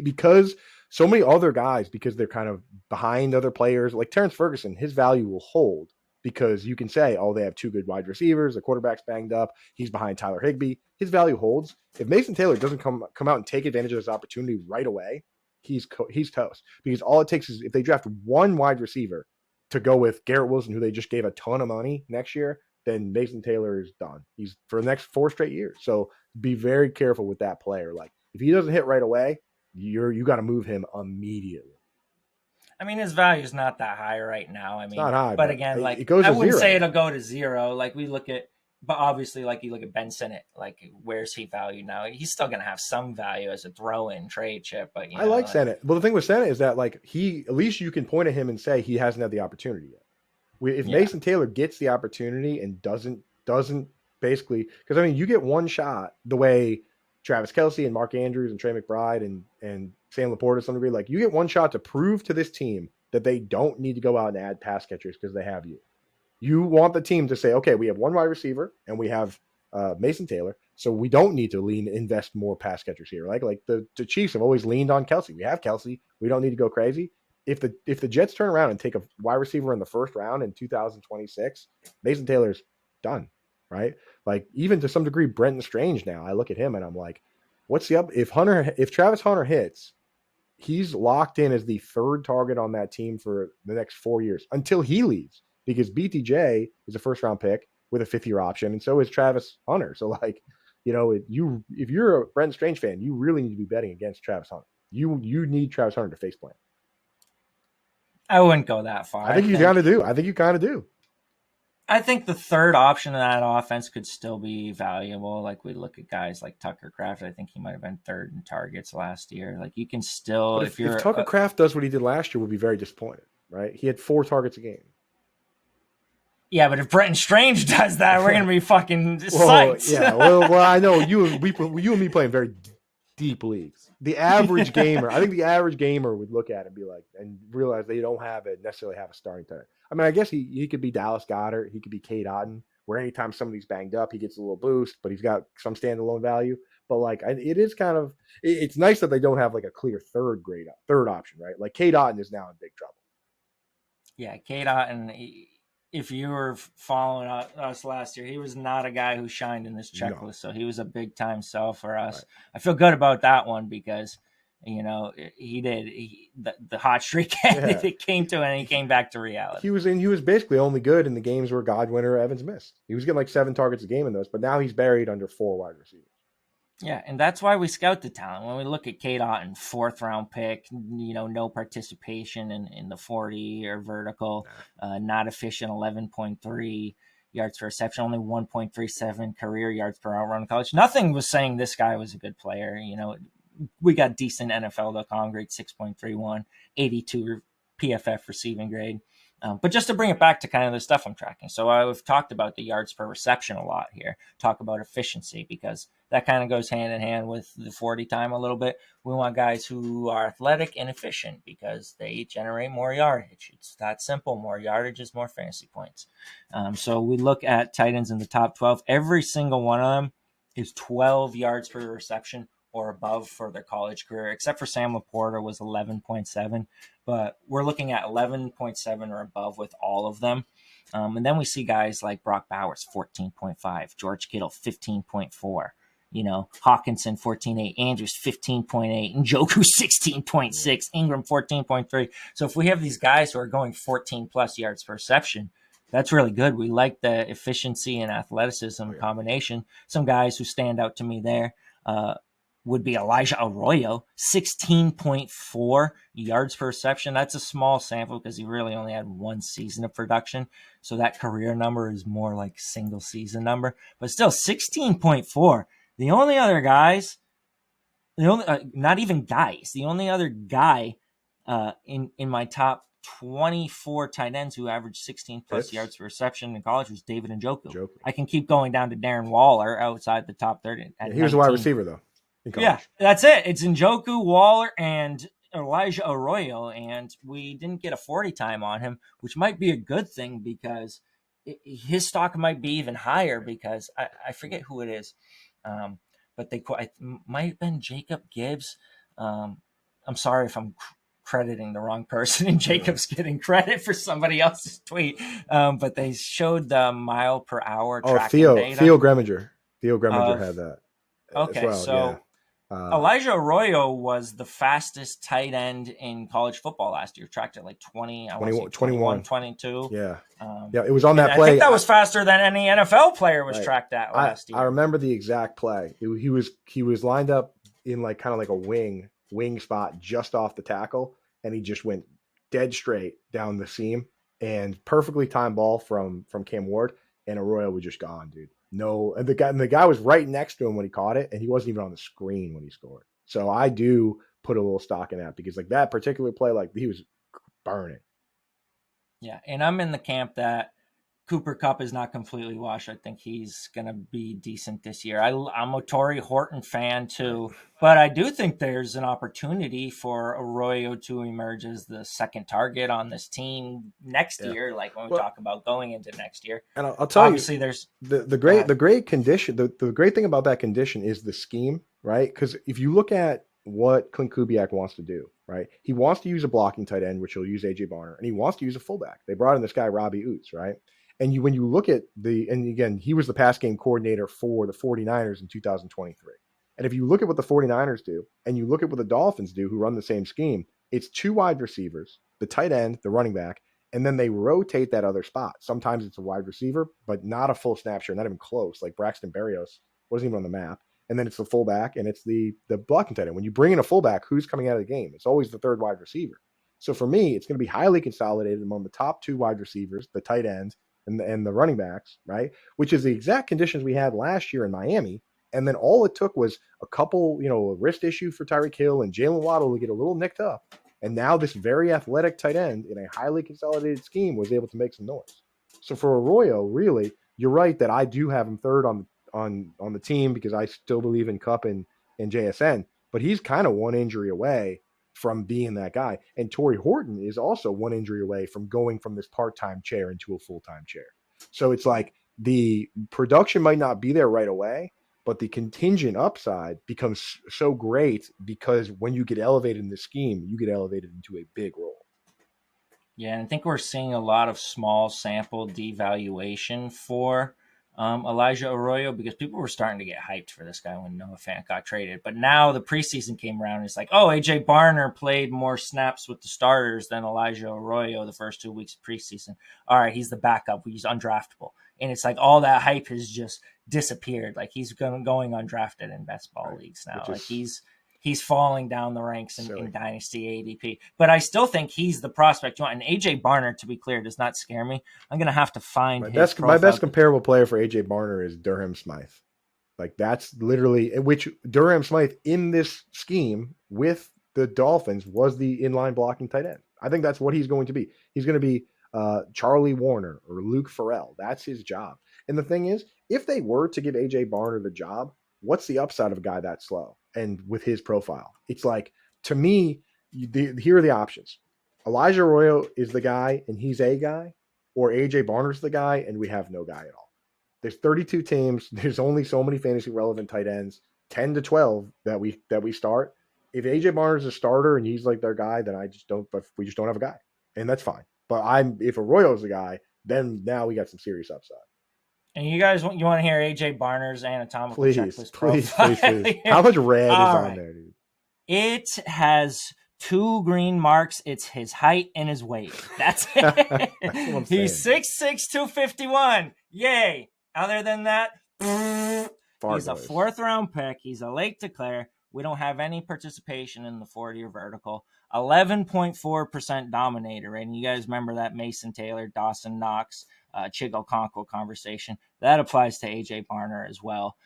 Because so many other guys, because they're kind of behind other players, like Terrence Ferguson, his value will hold. Because you can say, oh, they have 2 good wide receivers, the quarterback's banged up, he's behind Tyler Higbee, his value holds. If Mason Taylor doesn't come out and take advantage of this opportunity right away, he's toast. Because all it takes is if they draft one wide receiver to go with Garrett Wilson, who they just gave a ton of money next year, then Mason Taylor is done. He's for the next 4 straight years. So be very careful with that player. Like, if he doesn't hit right away, you got to move him immediately. I mean, his value is not that high right now. I mean, it's not high, but again, like, it goes I wouldn't 0. say it'll go to 0. Like, we look at, but obviously, like, you look at Ben Sinnott, like, where's he valued now? He's still going to have some value as a throw-in trade chip, but I like Sinnott. Well, the thing with Sinnott is that, like, at least you can point at him and say he hasn't had the opportunity yet. If Mason Taylor gets the opportunity and doesn't basically, because I mean, you get one shot the way Travis Kelce and Mark Andrews and Trey McBride and Sam LaPorta to some degree, like, you get one shot to prove to this team that they don't need to go out and add pass catchers because they have you. You want the team to say, okay, we have one wide receiver and we have Mason Taylor, so we don't need to invest more pass catchers here. Like the Chiefs have always leaned on Kelce. We have Kelce. We don't need to go crazy. If the Jets turn around and take a wide receiver in the first round in 2026, Mason Taylor's done, right? Like, even to some degree, Brenton Strange now, I look at him and I'm like, what's the up? If Travis Hunter hits, he's locked in as the 3rd target on that team for the next 4 years until he leaves, because BTJ is a first-round pick with a 5th-year option, and so is Travis Hunter. So like, if you're a Brenton Strange fan, you really need to be betting against Travis Hunter. You need Travis Hunter to face plant. I wouldn't go that far. I think you kind of do. I think you kind of do. I think the third option in that offense could still be valuable. Like we look at guys like Tucker Kraft. I think he might have been 3rd in targets last year. Like you can still, if Tucker Kraft does what he did last year, we'll be very disappointed, right? He had 4 targets a game. Yeah, but if Brenton Strange does that, we're gonna be fucking psyched. Yeah, well, I know you and me playing very deep leagues. The average gamer, I think the average gamer would look at it and be like, and realize they don't necessarily have a starting tight end. I mean, I guess he could be Dallas Goedert, he could be Cade Otton, where anytime somebody's banged up, he gets a little boost, but he's got some standalone value. But like, it is kind of, it's nice that they don't have like a clear third option, right? Like Cade Otton is now in big trouble. Yeah, Cade Otton. If you were following us last year, he was not a guy who shined in this checklist. No. So he was a big time sell for us. Right. I feel good about that one because, he did. The hot streak it came to, and he came back to reality. He was basically only good in the games where Godwin or Evans missed. He was getting like 7 targets a game in those, but now he's buried under 4 wide receivers. Yeah, and that's why we scout the talent. When we look at Cade Otton, 4th round pick, no participation in the 40 or vertical, not efficient, 11.3 yards per reception, only 1.37 career yards per outrun in college. Nothing was saying this guy was a good player. We got decent NFL.com grade, 6.31, 82 PFF receiving grade. But just to bring it back to kind of the stuff I'm tracking. So I've talked about the yards per reception a lot here, talk about efficiency, because that kind of goes hand in hand with the 40 time a little bit. We want guys who are athletic and efficient because they generate more yardage. It's that simple. More yardage is more fantasy points. So we look at tight ends in the top 12. Every single one of them is 12 yards per reception or above for their college career, except for Sam LaPorta was 11.7. But we're looking at 11.7 or above with all of them. And then we see guys like Brock Bowers, 14.5, George Kittle, 15.4, Hawkinson, 14.8, Andrews, 15.8, Njoku, 16.6, Engram, 14.3. So if we have these guys who are going 14 plus yards per reception, that's really good. We like the efficiency and athleticism combination. Some guys who stand out to me there, would be Elijah Arroyo, 16.4 yards per reception. That's a small sample because he really only had 1 season of production. So that career number is more like single season number, but still 16.4. The only other guys, not even guys, the only other guy in my top 24 tight ends who averaged 16 plus yards per reception in college was David Njoku. I can keep going down to Darren Waller outside the top 30. He was a wide receiver though. Yeah, that's it. It's Njoku, Waller, and Elijah Arroyo, and we didn't get a 40 time on him, which might be a good thing because his stock might be even higher because I forget who it is, but it might have been Jacob Gibbs. I'm sorry if I'm crediting the wrong person and Jacob's getting credit for somebody else's tweet, but they showed the mile per hour tracking data. Theo Greminger had that. Okay, well, so Elijah Arroyo was the fastest tight end in college football last year. Tracked at like 21, 22. Yeah. It was on that play. I think that was faster than any NFL player was tracked at last year. I remember the exact play. He was lined up in like kind of like a wing spot just off the tackle, and he just went dead straight down the seam and perfectly timed ball from Cam Ward, and Arroyo was just gone, dude. No, and the guy was right next to him when he caught it, and he wasn't even on the screen when he scored. So I do put a little stock in that because like that particular play, like he was burning. Yeah, and I'm in the camp that Cooper Kupp is not completely washed. I think he's going to be decent this year. I'm a Torrey Horton fan too, but I do think there's an opportunity for Arroyo to emerge as the second target on this team next year, like when we talk about going into next year. And I'll tell Obviously, you, there's the great condition. The great thing about that condition is the scheme, right? Because if you look at what Clint Kubiak wants to do, right? He wants to use a blocking tight end, which he'll use AJ Barner, and he wants to use a fullback. They brought in this guy, Robbie Oots, right? And when you look at and again, he was the pass game coordinator for the 49ers in 2023. And if you look at what the 49ers do, and you look at what the Dolphins do, who run the same scheme, it's 2 wide receivers, the tight end, the running back, and then they rotate that other spot. Sometimes it's a wide receiver, but not a full snap share, not even close. Like Braxton Berrios wasn't even on the map. And then it's the fullback and it's the blocking tight end. When you bring in a fullback, who's coming out of the game? It's always the third wide receiver. So for me, it's going to be highly consolidated among the top two wide receivers, the tight ends, and the running backs, right? Which is the exact conditions we had last year in Miami. And then all it took was a couple, a wrist issue for Tyreek Hill and Jalen Waddle to get a little nicked up. And now this very athletic tight end in a highly consolidated scheme was able to make some noise. So for Arroyo, really, you're right that I do have him third on the team because I still believe in Cup and JSN. But he's kind of one injury away from being that guy. And Torrey Horton is also one injury away from going from this part-time chair into a full-time chair. So it's like the production might not be there right away, but the contingent upside becomes so great because when you get elevated in the scheme, you get elevated into a big role. Yeah, and I think we're seeing a lot of small sample devaluation for Elijah Arroyo because people were starting to get hyped for this guy when Noah Fant got traded. But now the preseason came around and it's like, oh, AJ Barner played more snaps with the starters than Elijah Arroyo the first 2 weeks of preseason. All right, he's the backup. He's undraftable. And it's like all that hype has just disappeared. Like he's going undrafted in best ball leagues now. Like he's falling down the ranks in Dynasty ADP. But I still think he's the prospect you want. And AJ Barner, to be clear, does not scare me. I'm going to have to find my best comparable player for AJ Barner is Durham Smythe. Like that's literally which Durham Smythe in this scheme with the Dolphins was the inline blocking tight end. I think that's what he's going to be. He's going to be Charlie Warner or Luke Farrell. That's his job. And the thing is, if they were to give AJ Barner the job, what's the upside of a guy that slow and with his profile? It's like, to me, here are the options. Elijah Arroyo is the guy and he's a guy, or AJ Barner's the guy and we have no guy at all. There's 32 teams. There's only so many fantasy relevant tight ends, 10 to 12 that we start. If AJ Barner's a starter and he's like their guy, then we just don't have a guy. And that's fine. But if Arroyo's the guy, then now we got some serious upside. And you guys, you want to hear AJ Barner's anatomical checklist? Please. How much red is on there, dude? It has 2 green marks. It's his height and his weight. That's it. That's he's 6'6", 251. Yay. Other than that, he's a 4th round pick. He's a late declare. We don't have any participation in the 40 or vertical. 11.4% dominator. And you guys remember that Mason Taylor, Dawson Knox, Chiggle Conco conversation. That applies to AJ Barner as well.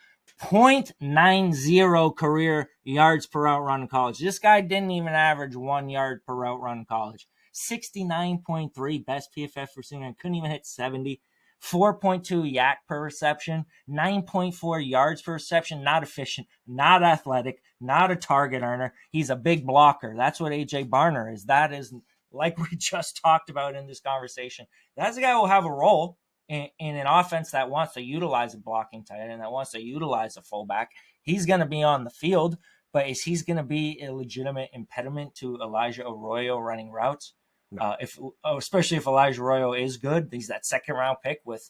0.90 career yards per route run in college. This guy didn't even average 1 yard per route run in college. 69.3 best PFF receiver. Couldn't even hit 70. 4.2 yak per reception, 9.4 yards per reception, not efficient, not athletic, not a target earner. He's a big blocker. That's what AJ Barner is. That is, like we just talked about in this conversation, that's a guy who will have a role in an offense that wants to utilize a blocking tight end, that wants to utilize a fullback. He's going to be on the field, but is he going to be a legitimate impediment to Elijah Arroyo running routes? No. Especially if Elijah Arroyo is good, he's that 2nd round pick with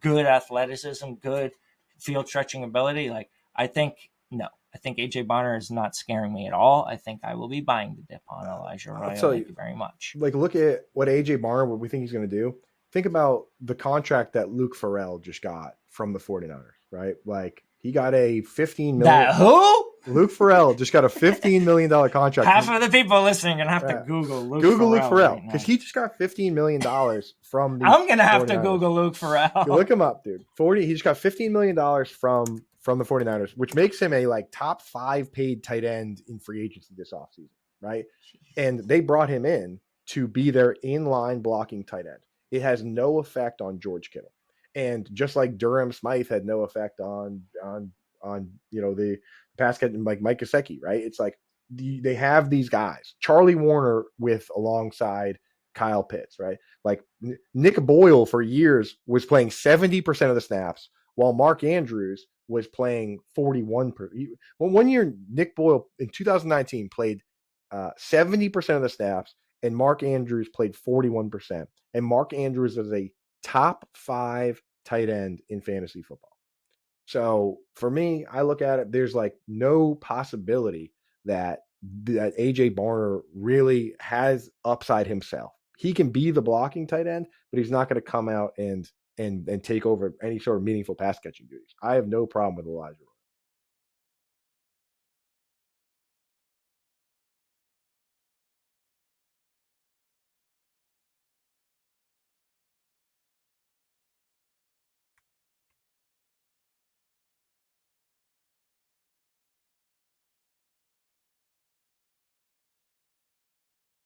good athleticism, good field stretching ability. I think AJ Barner is not scaring me at all. I think I will be buying the dip on Elijah Arroyo. Thank you very much. Look at what AJ Barner, what we think he's going to do. Think about the contract that Luke Farrell just got from the 49ers, right? He got a $15 million. That who? Luke Farrell just got a $15 million contract. Half of the people listening are going to have to Google Luke Farrell. Because he just got $15 million from the I'm going to have to Google Luke Farrell. Look him up, dude. He just got $15 million from the 49ers, which makes him a top 5 paid tight end in free agency this offseason, right? And they brought him in to be their inline blocking tight end. It has no effect on George Kittle. And just like Durham Smythe had no effect on the pass catch like Mike Gesicki, right? It's like they have these guys. Charlie Warner alongside Kyle Pitts, right? Nick Boyle for years was playing 70% of the snaps while Mark Andrews was playing 41%. Well, 1 year, Nick Boyle in 2019 played 70% of the snaps and Mark Andrews played 41%. And Mark Andrews is a top 5 tight end in fantasy football. So for me, I look at it, there's no possibility that AJ Barner really has upside himself he can be the blocking tight end, but he's not going to come out and take over any sort of meaningful pass catching duties. I have no problem with Elijah.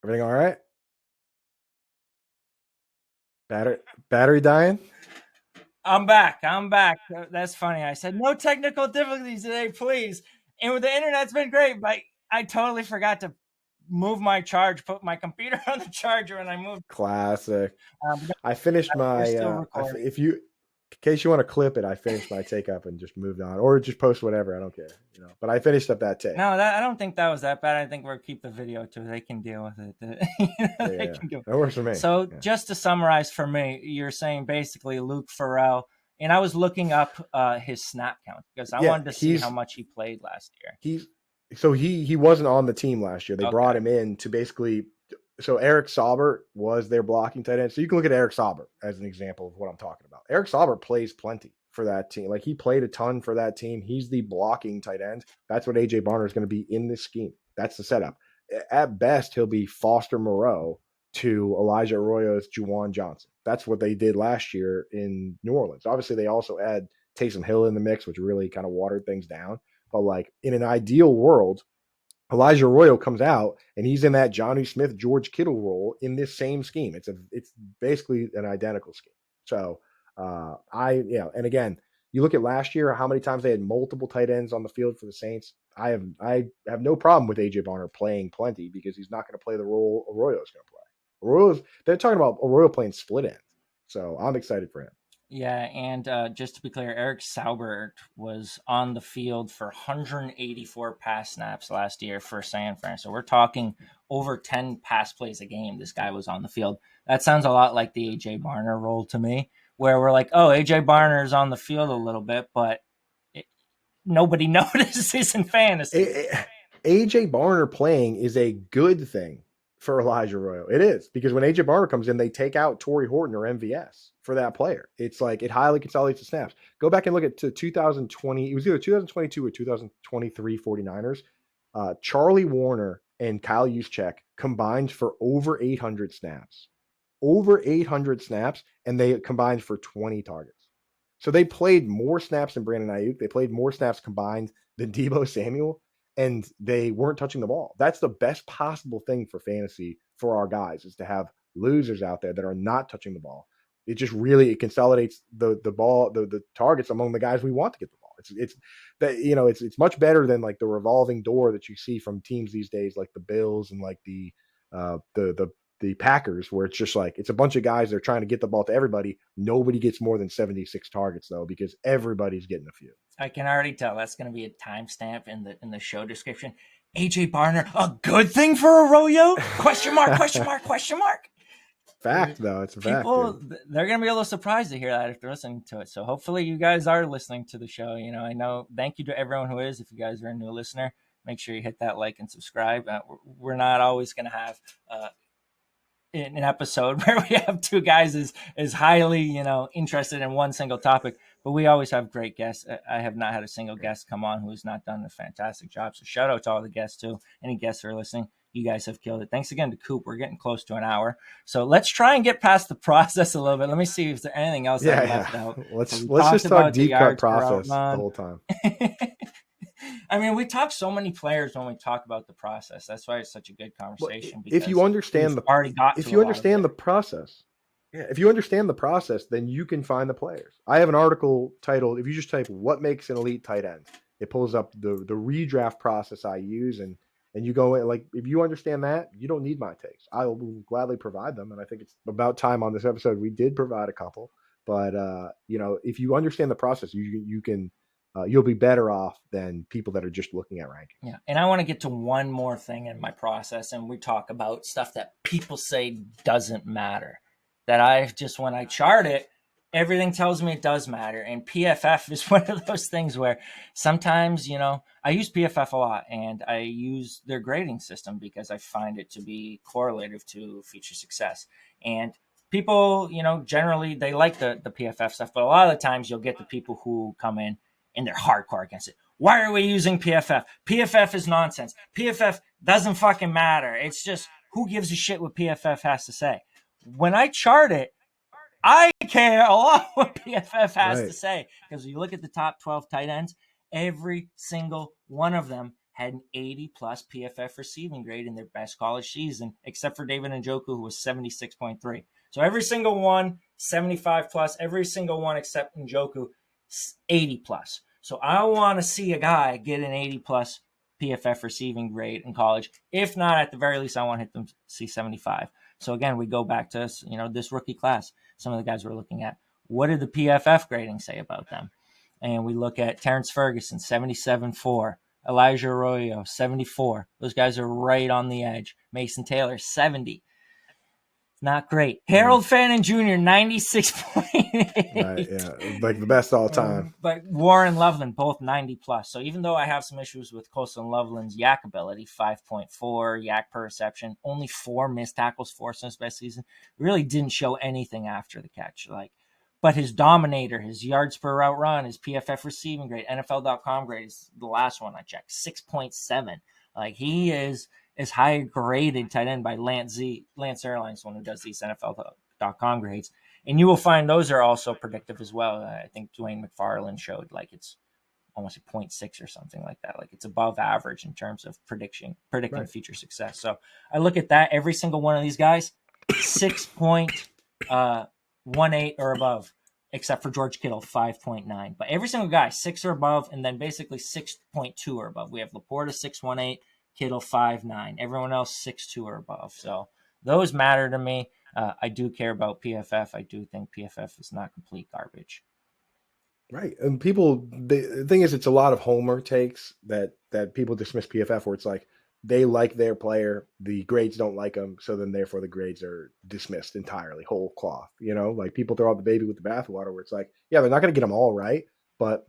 Everything all right? Battery dying? I'm back. That's funny. I said no technical difficulties today, please. And the internet's been great, but I totally forgot to put my computer on the charger when I moved. Classic. I finished We're my still recording. if you in case you want to clip it, I finished my take up and just moved on, or just post whatever. I don't care, But I finished up that take. No, I don't think that was that bad. I think we'll keep the video too. They can deal with it. They Yeah, can do it. that works for me. So Yeah. just to summarize for me, you're saying basically Luke Farrell, and I was looking up his snap count because I wanted to see how much he played last year. He wasn't on the team last year. They Okay. brought him in to basically. So Eric Sauber was their blocking tight end. So you can look at Eric Sauber as an example of what I'm talking about. Eric Sauber plays plenty for that team. Like he played a ton for that team. He's the blocking tight end. That's what AJ Barner is going to be in this scheme. That's the setup. At best, he'll be Foster Moreau to Elijah Arroyo's Juwan Johnson. That's what they did last year in New Orleans. Obviously, they also add Taysom Hill in the mix, which really kind of watered things down. But like in an ideal world, Elijah Arroyo comes out and he's in that Johnny Smith, George Kittle role in this same scheme. It's basically an identical scheme. So and again, you look at last year, how many times they had multiple tight ends on the field for the Saints. I have no problem with AJ Barner playing plenty because he's not going to play the role Arroyo's going to play. They're talking about Arroyo playing split end. So I'm excited for him. Yeah, and just to be clear, Eric Saubert was on the field for 184 pass snaps last year for San Fran. So we're talking over 10 pass plays a game. This guy was on the field. That sounds a lot like the AJ Barner role to me, where we're like, oh, AJ Barner's on the field a little bit, but nobody notices in fantasy. AJ Barner playing is a good thing for Elijah Arroyo. It is, because when AJ Barner comes in, they take out Torrey Horton or MVS for that player. It's like it highly consolidates the snaps. Go back and look at 2020. It was either 2022 or 2023 49ers. Charlie Warner and Kyle Juszczyk combined for over 800 snaps. Over 800 snaps, and they combined for 20 targets. So they played more snaps than Brandon Ayuk. They played more snaps combined than Deebo Samuel, and they weren't touching the ball. That's the best possible thing for fantasy for our guys, is to have losers out there that are not touching the ball. It just really consolidates the ball, the targets among the guys we want to get the ball. It's much better than like the revolving door that you see from teams these days, like the Bills and like the Packers, where it's just like it's a bunch of guys. They're trying to get the ball to everybody. Nobody gets more than 76 targets though, because everybody's getting a few. I can already tell that's going to be a timestamp in the show description. AJ Barner, a good thing for Arroyo? Question mark, question mark, question mark. Fact, though. It's a fact. They're going to be a little surprised to hear that if they're listening to it. So hopefully you guys are listening to the show. I know. Thank you to everyone who is. If you guys are a new listener, make sure you hit that like and subscribe. We're not always going to have an episode where we have two guys is highly interested in one single topic, but we always have great guests. I have not had a single guest come on who has not done a fantastic job, so shout out to all the guests too. Any guests who are listening, you guys have killed it. Thanks again to Coop. We're getting close to an hour, so let's try and get past the process a little bit. Let me see if there's anything else I left out. Let's just talk deep cut process the whole time. I mean, we talk so many players when we talk about the process. That's why it's such a good conversation. If you understand the process, if you understand the process, then you can find the players. I have an article titled, if you just type "what makes an elite tight end," it pulls up the redraft process I use, and you go in. Like, if you understand that, you don't need my takes. I will gladly provide them, and I think it's about time on this episode we did provide a couple. But if you understand the process, you can. You'll be better off than people that are just looking at rankings. Yeah, and I want to get to one more thing in my process, and we talk about stuff that people say doesn't matter. That when I chart it, everything tells me it does matter. And PFF is one of those things where sometimes, I use PFF a lot, and I use their grading system because I find it to be correlative to future success. And people, generally they like the PFF stuff, but a lot of the times you'll get the people who come in and they're hardcore against it. Why are we using PFF? PFF is nonsense. PFF doesn't fucking matter. It's just, who gives a shit what PFF has to say? When I chart it, I care a lot what PFF has to say, because you look at the top 12 tight ends, every single one of them had an 80 plus PFF receiving grade in their best college season, except for David Njoku, who was 76.3. So every single one, 75 plus, every single one except Njoku, 80 plus. So I want to see a guy get an 80 plus PFF receiving grade in college. If not, at the very least, I want to hit them see 75. So again, we go back to, this rookie class. Some of the guys we're looking at. What did the PFF grading say about them? And we look at Terrence Ferguson, 77.4. Elijah Arroyo, 74. Those guys are right on the edge. Mason Taylor, 70. Not great. Harold Fannin Jr., 96.8. Right, yeah. Like the best all time. But Warren Loveland, both 90 plus. So even though I have some issues with Coastal and Loveland's yak ability, 5.4 yak per reception, only 4 missed tackles forced in his best season, really didn't show anything after the catch. But his dominator, his yards per route run, his PFF receiving grade, NFL.com grade is the last one I checked, 6.7. He is as high graded tight end by Lance Airlines, one who does these NFL.com grades. And you will find those are also predictive as well. I think Dwayne McFarland showed it's almost a 0.6 or something like that. It's above average in terms of predicting future success. So I look at that. Every single one of these guys, 6.18 or above, except for George Kittle, 5.9. But every single guy, 6 or above, and then basically 6.2 or above. We have LaPorta, 6.18, Kittle, 5.9. Everyone else, 6.2 or above. So those matter to me. I do care about PFF. I do think PFF is not complete garbage. Right. And the thing is, it's a lot of homer takes that people dismiss PFF, where it's like they like their player, the grades don't like them, so then therefore the grades are dismissed entirely, whole cloth. People throw out the baby with the bathwater, where it's like, yeah, they're not going to get them all right. But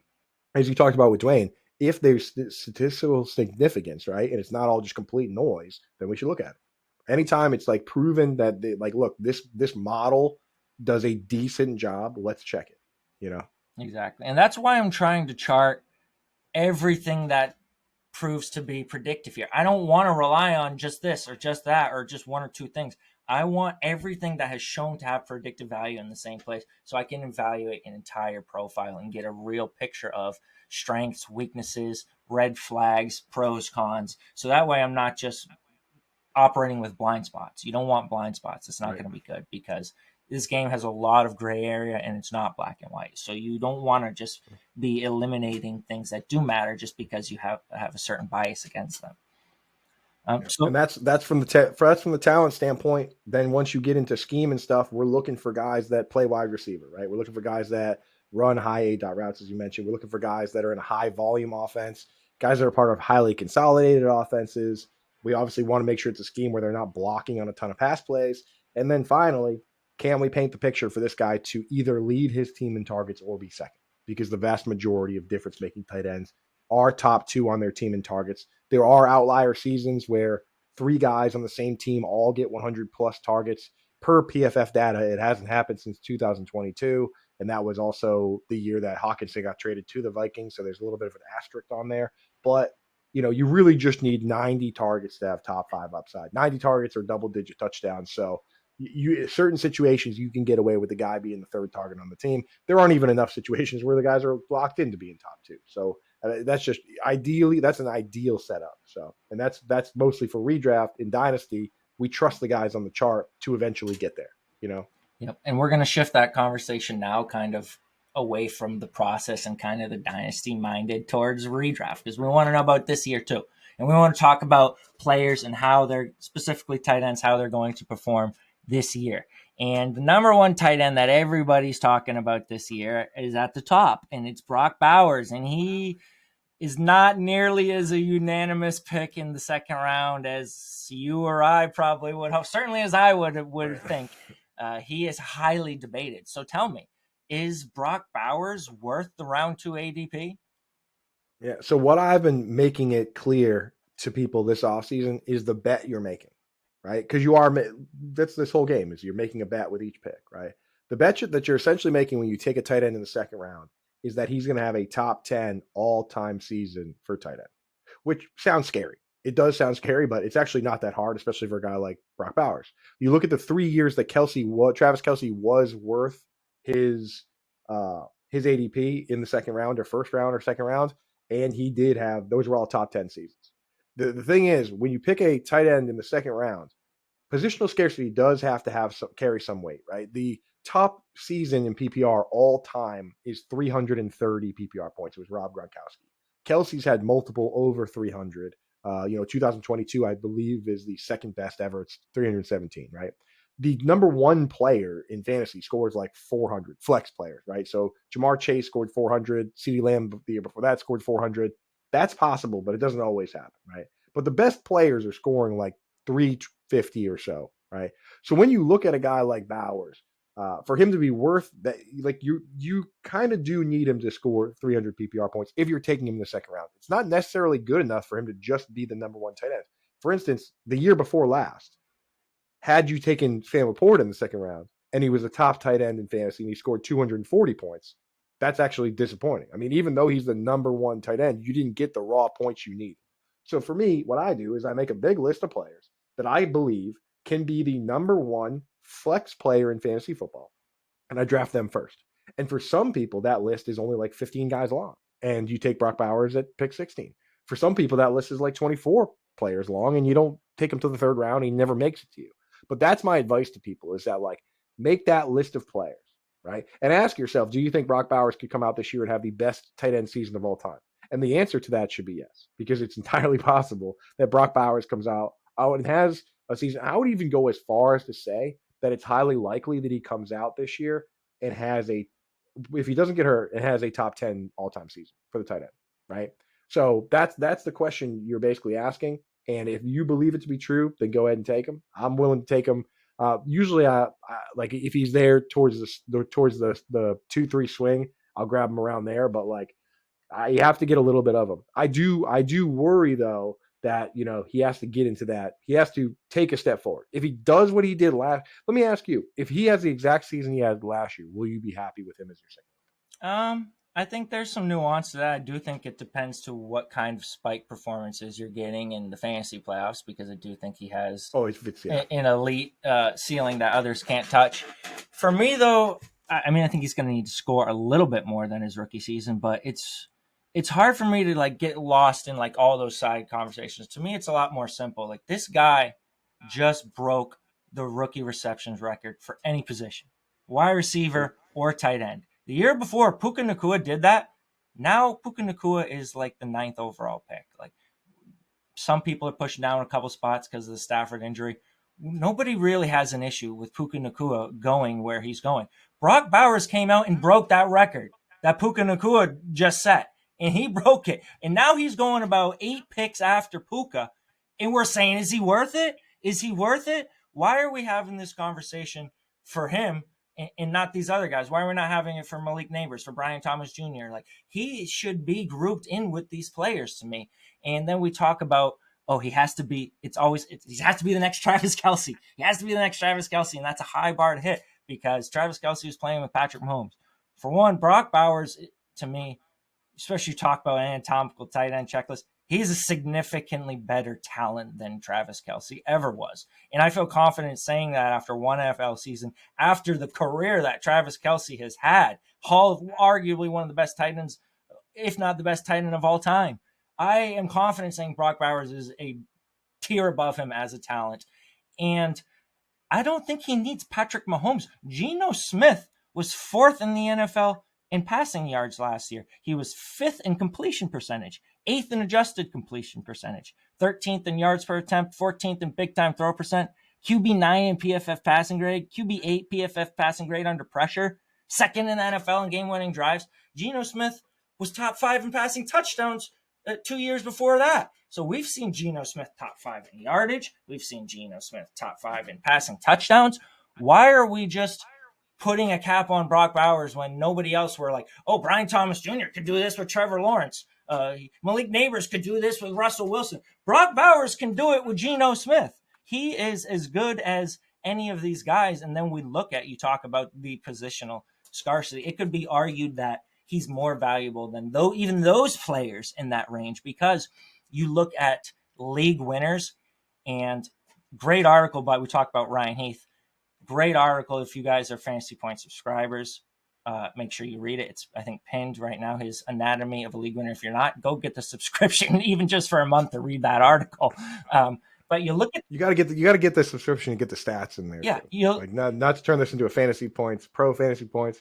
as you talked about with Dwayne, if there's statistical significance, right, and it's not all just complete noise, then we should look at it. Anytime it's proven that look, this model does a decent job, let's check it, Exactly. And that's why I'm trying to chart everything that proves to be predictive here. I don't want to rely on just this or just that or just one or two things. I want everything that has shown to have predictive value in the same place, so I can evaluate an entire profile and get a real picture of strengths, weaknesses, red flags, pros, cons. So that way I'm not just operating with blind spots. You don't want blind spots. It's not going to be good, because this game has a lot of gray area and it's not black and white. So you don't want to just be eliminating things that do matter just because you have a certain bias against them. And that's from the talent standpoint. Then once you get into scheme and stuff, we're looking for guys that play wide receiver, right? We're looking for guys that run high A-dot routes, as you mentioned. We're looking for guys that are in a high volume offense, guys that are part of highly consolidated offenses. We obviously want to make sure it's a scheme where they're not blocking on a ton of pass plays. And then finally, can we paint the picture for this guy to either lead his team in targets or be second? Because the vast majority of difference-making tight ends are top 2 on their team in targets. There are outlier seasons where 3 guys on the same team all get 100-plus targets per PFF data. It hasn't happened since 2022, and that was also the year that Hawkinson got traded to the Vikings, so there's a little bit of an asterisk on there. But you really just need 90 targets to have top 5 upside. 90 targets or double-digit touchdowns. So certain situations you can get away with the guy being the 3rd target on the team. There aren't even enough situations where the guys are locked in to be in top 2. So that's just that's an ideal setup. So, and that's mostly for redraft. In Dynasty, we trust the guys on the chart to eventually get there, Yep. And we're going to shift that conversation now kind of away from the process and kind of the dynasty minded towards redraft, because we want to know about this year too. And we want to talk about players and how they're, specifically tight ends, how they're going to perform this year. And the number 1 tight end that everybody's talking about this year is at the top, and it's Brock Bowers. And he is not nearly as a unanimous pick in the 2nd round as you or I probably would hope, certainly as I would think. He is highly debated. So tell me, is Brock Bowers worth the round 2 ADP? Yeah. So what I've been making it clear to people this offseason is the bet you're making, right? Because that's this whole game is you're making a bet with each pick, right? The bet that you're essentially making when you take a tight end in the second round is that he's going to have a top 10 all-time season for tight end, which sounds scary. It does sound scary, but it's actually not that hard, especially for a guy like Brock Bowers. You look at the 3 years that Travis Kelce was worth his ADP in the second round or first round or second round, and he did have those were all top 10 seasons. The thing is, when you pick a tight end in the second round, positional scarcity does have to carry some weight, right? The top season in PPR all time is 330 PPR points. It was Rob Gronkowski. Kelce's had multiple over 300. 2022, I believe, is the second best ever. It's 317, right? The number one player in fantasy scores like 400, flex players, right? So Jamar Chase scored 400. CeeDee Lamb the year before that scored 400. That's possible, but it doesn't always happen, right? But the best players are scoring like 350 or so, right? So when you look at a guy like Bowers, for him to be worth that, like you kind of do need him to score 300 PPR points if you're taking him in the second round. It's not necessarily good enough for him to just be the number one tight end. For instance, the year before last, had you taken Sam LaPorta in the second round and he was a top tight end in fantasy and he scored 240 points, that's actually disappointing. I mean, even though he's the number one tight end, you didn't get the raw points you need. So for me, what I do is I make a big list of players that I believe can be the number one flex player in fantasy football, and I draft them first. And for some people, that list is only like 15 guys long, and you take Brock Bowers at pick 16. For some people, that list is like 24 players long, and you don't take him to the third round. He never makes it to you. But that's my advice to people is that, like, make that list of players, right? And ask yourself, do you think Brock Bowers could come out this year and have the best tight end season of all time? And the answer to that should be yes, because it's entirely possible that Brock Bowers comes out and has a season. I would even go as far as to say that it's highly likely that he comes out this year and if he doesn't get hurt, it has a top 10 all-time season for the tight end, right? So that's the question you're basically asking. And if you believe it to be true, then go ahead and take him. I'm willing to take him. Usually, I like if he's there towards the 2-3 swing, I'll grab him around there. But like, you have to get a little bit of him. I do worry though that he has to get into that. He has to take a step forward. If he does what he did last, let me ask you: if he has the exact season he had last year, will you be happy with him as your second? I think there's some nuance to that. I do think it depends to what kind of spike performances you're getting in the fantasy playoffs, because I do think he has an elite ceiling that others can't touch. For me, though, I mean, I think he's going to need to score a little bit more than his rookie season, but it's hard for me to like get lost in like all those side conversations. To me, it's a lot more simple. Like, this guy just broke the rookie receptions record for any position, wide receiver or tight end. The year before Puka Nacua did that. Now Puka Nacua is like the 9th overall pick. Like, some people are pushing down a couple spots because of the Stafford injury. Nobody really has an issue with Puka Nacua going where he's going. Brock Bowers came out and broke that record that Puka Nacua just set, and he broke it. And now he's going about 8 picks after Puka, and we're saying, is he worth it? Is he worth it? Why are we having this conversation for him and not these other guys? Why are we not having it for Malik Neighbors, for Brian Thomas Jr.? Like, he should be grouped in with these players to me. And then we talk about, he has to be the next Travis Kelce. He has to be the next Travis Kelce, and that's a high bar to hit because Travis Kelce is playing with Patrick Mahomes. For one, Brock Bowers, to me, especially talk about anatomical tight end checklist, he's a significantly better talent than Travis Kelce ever was. And I feel confident saying that after one NFL season, after the career that Travis Kelce has had, arguably one of the best tight ends, if not the best tight end of all time. I am confident saying Brock Bowers is a tier above him as a talent. And I don't think he needs Patrick Mahomes. Geno Smith was 4th in the NFL in passing yards last year. He was 5th in completion percentage, 8th in adjusted completion percentage, 13th in yards per attempt, 14th in big time throw percent, QB9 in PFF passing grade, QB8 PFF passing grade under pressure, 2nd in the NFL in game-winning drives. Geno Smith was top 5 in passing touchdowns 2 years before that. So we've seen Geno Smith top 5 in yardage. We've seen Geno Smith top 5 in passing touchdowns. Why are we just putting a cap on Brock Bowers when nobody else were like, oh, Brian Thomas Jr. could do this with Trevor Lawrence. Malik Neighbors could do this with Russell Wilson. Brock Bowers can do it with Geno Smith. He is as good as any of these guys. And then we look at, you talk about the positional scarcity. It could be argued that he's more valuable than even those players in that range, because you look at league winners. And great article we talked about Ryan Heath. Great article. If you guys are Fantasy Point subscribers, make sure you read it. It's, I think, pinned right now, his Anatomy of a League Winner. If you're not, go get the subscription, even just for a month, to read that article. But you look at, you got to get the subscription and get the stats in there. Yeah, like not to turn this into a Fantasy Points, pro Fantasy Points,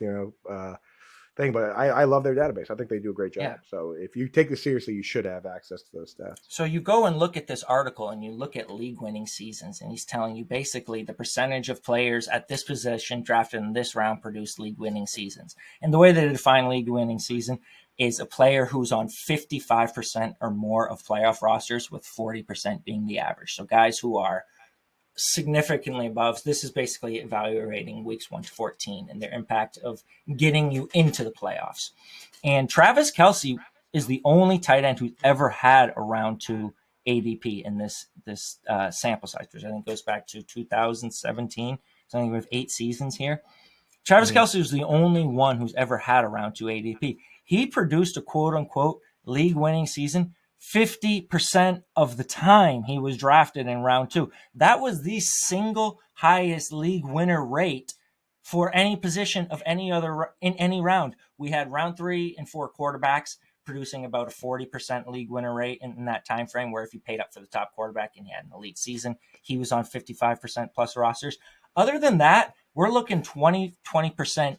thing, but I love their database. I think they do a great job. Yeah. So if you take this seriously, you should have access to those stats. So you go and look at this article and you look at league winning seasons, and he's telling you basically the percentage of players at this position drafted in this round produced league winning seasons. And the way they define league winning season is a player who's on 55% or more of playoff rosters, with 40% being the average. So guys who are significantly above. This is basically evaluating weeks 1 to 14 and their impact of getting you into the playoffs. And Travis Kelce is the only tight end who's ever had a round 2 ADP in this sample size, which I think goes back to 2017. So I think we have 8 seasons here. Travis Kelce was the only one who's ever had a round 2 ADP. He produced a quote unquote league winning season 50% of the time he was drafted in round 2. That was the single highest league winner rate for any position of any other in any round. We had round 3 and 4 quarterbacks producing about a 40% league winner rate in that time frame, where if you paid up for the top quarterback and you had an elite season, he was on 55% plus rosters. Other than that, we're looking 20%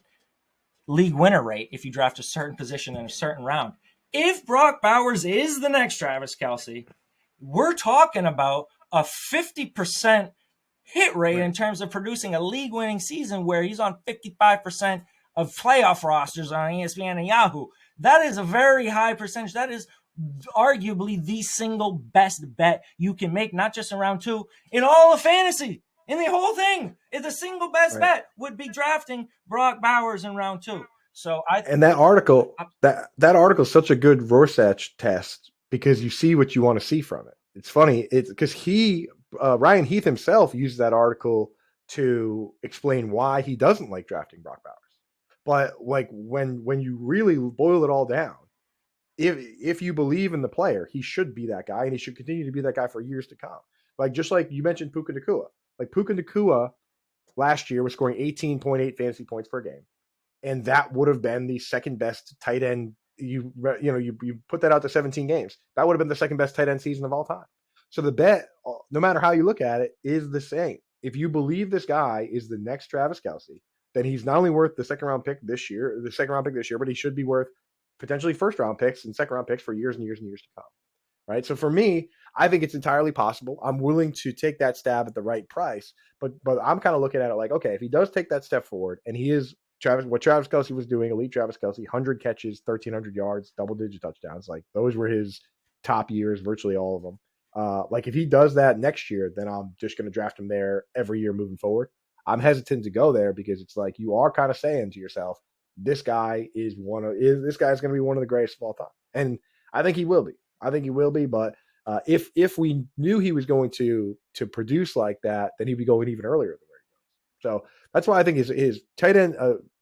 league winner rate if you draft a certain position in a certain round. If Brock Bowers is the next Travis Kelce, we're talking about a 50% hit rate in terms of producing a league-winning season, where he's on 55% of playoff rosters on ESPN and Yahoo. That is a very high percentage. That is arguably the single best bet you can make, not just in round 2, in all of fantasy. In the whole thing, the single best bet would be drafting Brock Bowers in round 2. So and that article is such a good Rorschach test, because you see what you want to see from it. It's funny. It's because Ryan Heath himself used that article to explain why he doesn't like drafting Brock Bowers. But like when you really boil it all down, if you believe in the player, he should be that guy, and he should continue to be that guy for years to come. Like, just like you mentioned Puka Nacua. Like, Puka Nacua last year was scoring 18.8 fantasy points per game. And that would have been the second best tight end. You put that out to 17 games. That would have been the second best tight end season of all time. So the bet, no matter how you look at it, is the same. If you believe this guy is the next Travis Kelce, then he's not only worth the second round pick this year, but he should be worth potentially first round picks and second round picks for years and years and years to come. Right. So for me, I think it's entirely possible. I'm willing to take that stab at the right price, but I'm kind of looking at it like, okay, if he does take that step forward and he is what Travis Kelce was doing, elite Travis Kelce, 100 catches, 1,300 yards, double-digit touchdowns. Like, those were his top years, virtually all of them. Like, if he does that next year, then I'm just going to draft him there every year moving forward. I'm hesitant to go there, because it's like you are kind of saying to yourself, this guy is going to be one of the greatest of all time. And I think he will be. But if we knew he was going to produce like that, then he'd be going even earlier than where he goes. So that's why I think his tight end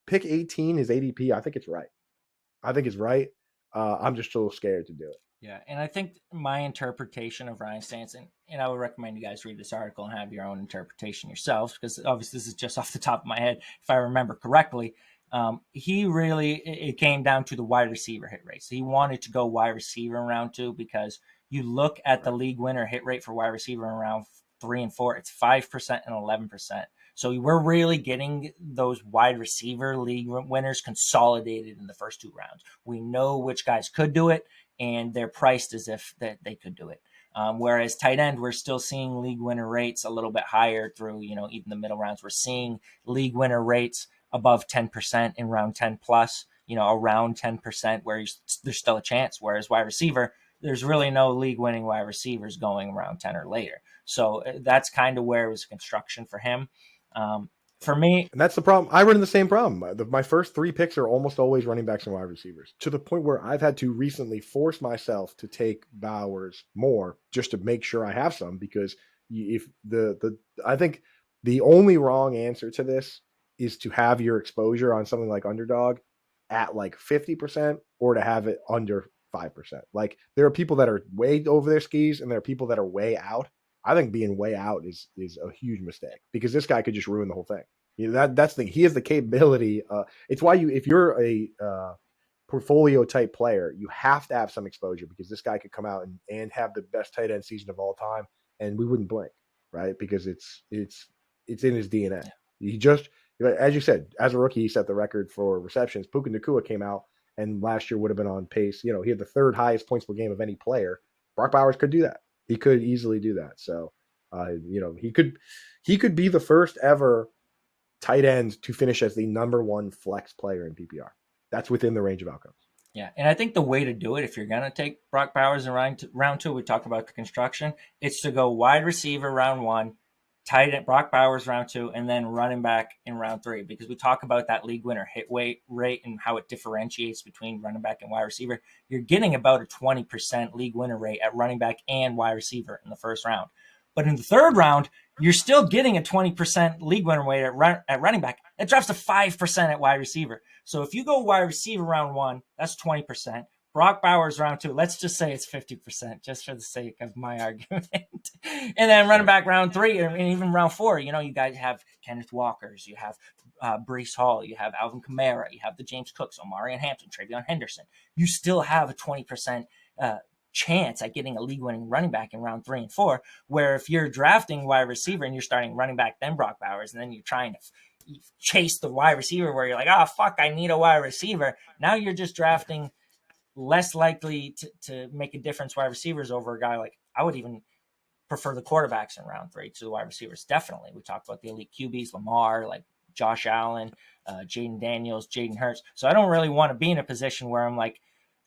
pick 18, his ADP, I think it's right. I'm just a little scared to do it. Yeah, and I think my interpretation of Ryan Stanson, and I would recommend you guys read this article and have your own interpretation yourselves, because obviously this is just off the top of my head, if I remember correctly. It came down to the wide receiver hit rate. So he wanted to go wide receiver in round 2, because you look at the league winner hit rate for wide receiver in round 3 and 4, it's 5% and 11%. So we're really getting those wide receiver league winners consolidated in the first 2 rounds. We know which guys could do it, and they're priced as if that they could do it. Whereas tight end, we're still seeing league winner rates a little bit higher through, even the middle rounds. We're seeing league winner rates above 10% in round 10 plus, around 10%, where there's still a chance. Whereas wide receiver, there's really no league winning wide receivers going around 10 or later. So that's kind of where it was construction for him. For me, And that's the problem. I run into the same problem. My first 3 picks are almost always running backs and wide receivers, to the point where I've had to recently force myself to take Bowers more just to make sure I have some, because if I think the only wrong answer to this is to have your exposure on something like underdog at like 50% or to have it under 5%. Like, there are people that are way over their skis and there are people that are way out. I think being way out is a huge mistake, because this guy could just ruin the whole thing. That's the thing. He has the capability. It's why if you're a portfolio type player, you have to have some exposure, because this guy could come out and have the best tight end season of all time, and we wouldn't blink, right? Because it's in his DNA. He just, as you said, as a rookie, he set the record for receptions. Puka Nacua came out, and last year would have been on pace. He had the third highest points per game of any player. Brock Bowers could do that. He could easily do that. So, he could be the first ever tight end to finish as the number one flex player in PPR. That's within the range of outcomes. yeah, and I think the way to do it, if you're going to take Brock Bowers in round two, we talked about the construction, it's to go wide receiver round one, tight end Brock Bowers round two, and then running back in round three, because we talk about that league winner hit rate and how it differentiates between running back and wide receiver. You're getting about a 20% league winner rate at running back and wide receiver in the first round. But in the third round, you're still getting a 20% league winner rate at running back. It drops to 5% at wide receiver. So if you go wide receiver round one, that's 20%. Brock Bowers round two, let's just say it's 50%, just for the sake of my argument. And then running back round three, and even round four, you guys have Kenneth Walkers, you have Breece Hall, you have Alvin Kamara, you have the James Cooks, Omarion Hampton, Travion Henderson. You still have a 20% chance at getting a league-winning running back in round 3 and 4, where if you're drafting wide receiver and you're starting running back, then Brock Bowers, and then you're trying to chase the wide receiver where you're like, oh, fuck, I need a wide receiver. Now you're just drafting less likely to make a difference wide receivers over a guy like, I would even prefer the quarterbacks in round 3 to the wide receivers. Definitely. We talked about the elite QBs, Lamar, like Josh Allen, Jaden Daniels, Jaden Hurts. So I don't really want to be in a position where I'm like,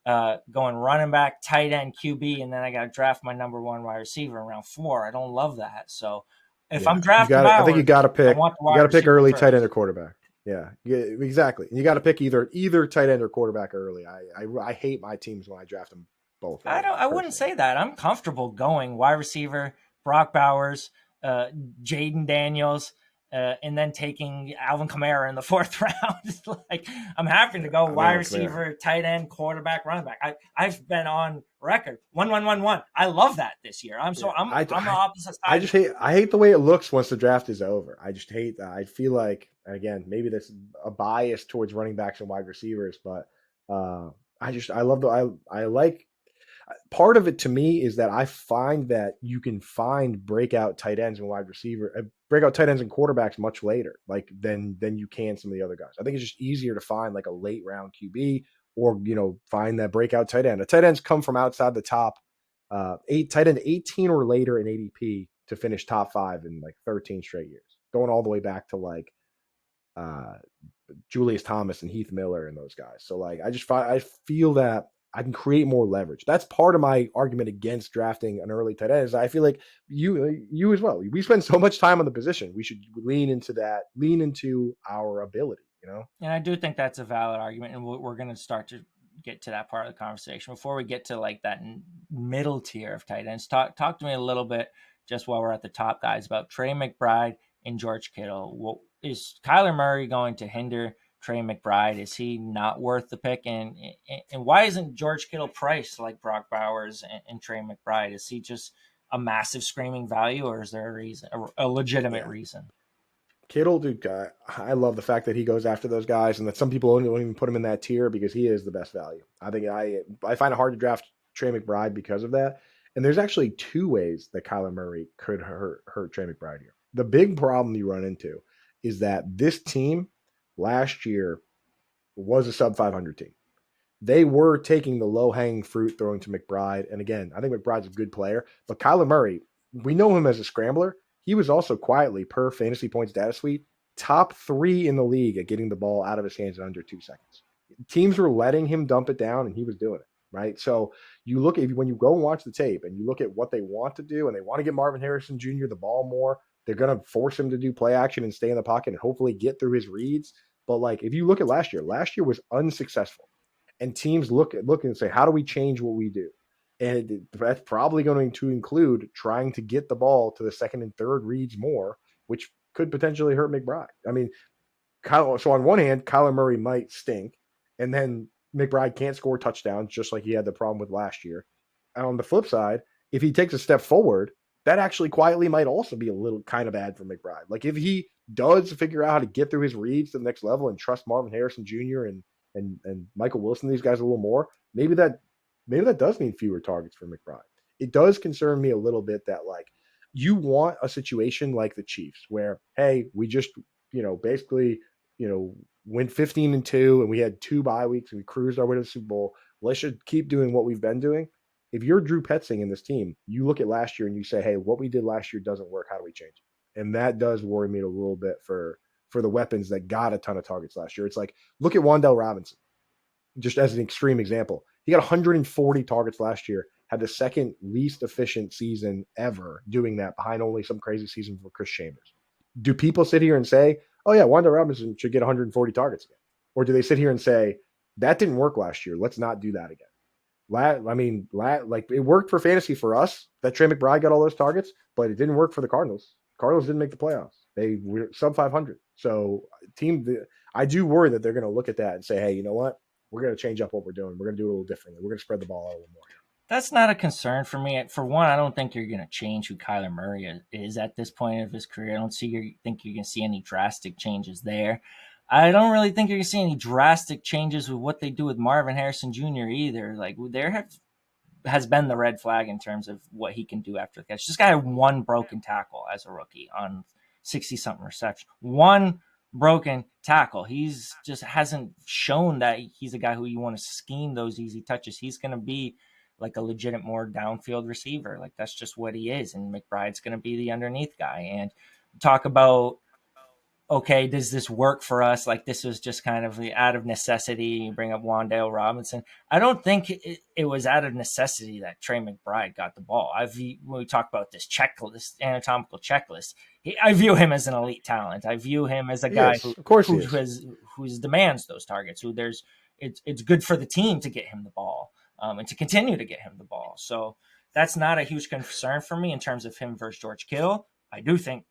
going running back, tight end, QB, and then I got to draft my number one wide receiver in round 4. I don't love that. So if I'm drafting Bowers, I think you got to pick. You got to pick early tight end or quarterback. Yeah, exactly. You got to pick either tight end or quarterback early. I hate my teams when I draft them both. I wouldn't say that. I'm comfortable going wide receiver, Brock Bowers, Jaden Daniels, and then taking Alvin Kamara in the 4th round. Like, I'm happy to go wide receiver, tight end, quarterback, running back. I've been on record 1-1-1-1. I love that this year. I'm the opposite side. I hate the way it looks once the draft is over. I just hate that. I feel like, again, maybe that's a bias towards running backs and wide receivers, but I like. Part of it to me is that I find that you can find breakout tight ends and breakout tight ends and quarterbacks much later, like than you can some of the other guys. I think it's just easier to find like a late round QB, or find that breakout tight end. The tight ends come from outside the top tight end 18 or later in ADP to finish top 5 in like 13 straight years, going all the way back to like Julius Thomas and Heath Miller and those guys. So like I feel that I can create more leverage. That's part of my argument against drafting an early tight end. Is I feel like you as well. We spend so much time on the position. We should lean into our ability. And I do think that's a valid argument, and we're going to start to get to that part of the conversation. Before we get to like that middle tier of tight ends, talk to me a little bit, just while we're at the top guys, about Trey McBride and George Kittle. Is Kyler Murray going to hinder Trey McBride? Is he not worth the pick? And why isn't George Kittle priced like Brock Bowers and Trey McBride? Is he just a massive screaming value, or is there a reason, a legitimate reason? Kittle, dude, I love the fact that he goes after those guys, and that some people don't even put him in that tier because he is the best value. I think I find it hard to draft Trey McBride because of that. And there's actually 2 ways that Kyler Murray could hurt Trey McBride here. The big problem you run into is that this team last year was a sub 500 team. They were taking the low hanging fruit, throwing to McBride. And again, I think McBride's a good player, but Kyler Murray, we know him as a scrambler. He was also quietly, per fantasy points data suite, top 3 in the league at getting the ball out of his hands in under 2 seconds. Teams were letting him dump it down, and he was doing it, right? So you look at, when you go and watch the tape and you look at what they want to do, and they want to get Marvin Harrison Jr. the ball more, They're going to force him to do play action and stay in the pocket and hopefully get through his reads. But like, if you look at last year was unsuccessful, and teams look and say, how do we change what we do? And that's probably going to include trying to get the ball to the second and third reads more, which could potentially hurt McBride. I mean, so on one hand, Kyler Murray might stink, and then McBride can't score touchdowns, just like he had the problem with last year. And on the flip side, if he takes a step forward, that actually quietly might also be a little kind of bad for McBride. Like if he does figure out how to get through his reads to the next level and trust Marvin Harrison Jr. and Michael Wilson, these guys a little more, maybe that does mean fewer targets for McBride. It does concern me a little bit that like you want a situation like the Chiefs where, hey, we just, basically, went 15-2 and we had 2 bye weeks and we cruised our way to the Super Bowl. Let's just keep doing what we've been doing. If you're Drew Petzing in this team, you look at last year and you say, hey, what we did last year doesn't work. How do we change it? And that does worry me a little bit for the weapons that got a ton of targets last year. It's like, look at Wan'Dale Robinson, just as an extreme example. He got 140 targets last year, had the second least efficient season ever doing that, behind only some crazy season for Chris Chambers. Do people sit here and say, oh yeah, Wan'Dale Robinson should get 140 targets again? Or do they sit here and say, that didn't work last year, let's not do that again? Like it worked for fantasy for us that Trey McBride got all those targets, but it didn't work for the Cardinals. Cardinals didn't make the playoffs. They were sub 500. So I do worry that they're going to look at that and say, hey, you know what? We're going to change up what we're doing. We're going to do it a little differently. We're going to spread the ball out a little more. That's not a concern for me. For one, I don't think you're going to change who Kyler Murray is at this point of his career. I don't think you're going to see any drastic changes there. I don't really think you're going to see any drastic changes with what they do with Marvin Harrison Jr. either. Like has been the red flag in terms of what he can do after the catch. This guy had 1 broken tackle as a rookie on 60-something reception. 1 broken tackle. He's just hasn't shown that he's a guy who you want to scheme those easy touches. He's going to be like a legitimate more downfield receiver. Like that's just what he is. And McBride's going to be the underneath guy. And talk about, okay, does this work for us? Like this was just kind of out of necessity. You bring up Wan'Dale Robinson. I don't think it was out of necessity that Trey McBride got the ball. When we talk about this checklist, anatomical checklist, I view him as an elite talent. I view him as a guy who demands those targets. It's good for the team to get him the ball and to continue to get him the ball. So that's not a huge concern for me in terms of him versus George Kittle. I do think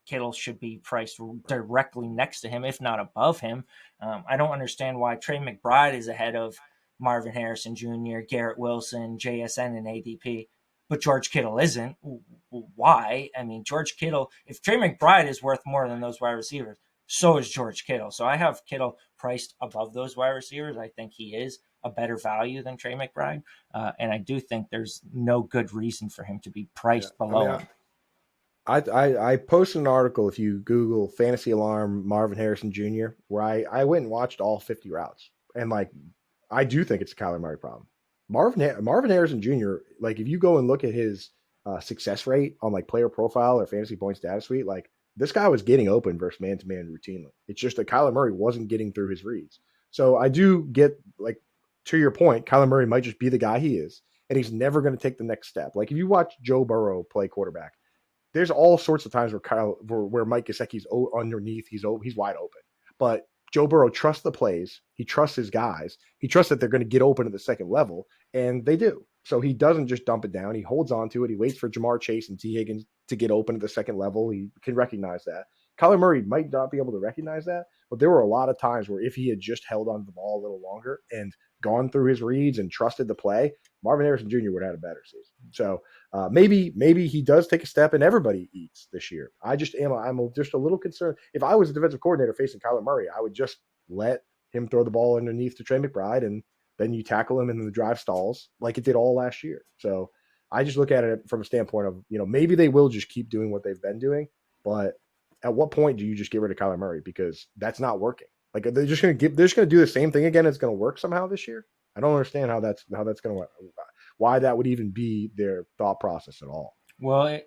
Kittle should be priced directly next to him, if not above him. I don't understand why Trey McBride is ahead of Marvin Harrison Jr., Garrett Wilson, JSN, and ADP, but George Kittle isn't. Why? I mean, George Kittle, if Trey McBride is worth more than those wide receivers, so is George Kittle. So I have Kittle priced above those wide receivers. I think he is a better value than Trey McBride. And I do think there's no good reason for him to be priced below him. I posted an article, if you Google Fantasy Alarm Marvin Harrison Jr., where I went and watched all 50 routes. And like, I do think it's a Kyler Murray problem. Marvin Harrison Jr., like if you go and look at his success rate on like player profile or fantasy points data suite, like this guy was getting open versus man-to-man routinely. It's just that Kyler Murray wasn't getting through his reads. So I do get, like, to your point, Kyler Murray might just be the guy he is, and he's never going to take the next step. Like if you watch Joe Burrow play quarterback, there's all sorts of times where Mike Gesicki's underneath, he's wide open. But Joe Burrow trusts the plays. He trusts his guys. He trusts that they're going to get open at the second level, and they do. So he doesn't just dump it down. He holds on to it. He waits for Jamar Chase and T. Higgins to get open at the second level. He can recognize that. Kyler Murray might not be able to recognize that, but there were a lot of times where if he had just held on to the ball a little longer and gone through his reads and trusted the play, Marvin Harrison Jr. would have had a better season. So maybe he does take a step and everybody eats this year. I'm just a little concerned. If I was a defensive coordinator facing Kyler Murray, I would just let him throw the ball underneath to Trey McBride, and then you tackle him and the drive stalls like it did all last year. So I just look at it from a standpoint of, maybe they will just keep doing what they've been doing, but at what point do you just get rid of Kyler Murray? Because that's not working. Like they're just going to do the same thing again. It's going to work somehow this year. I don't understand how that's going to, why that would even be their thought process at all. Well,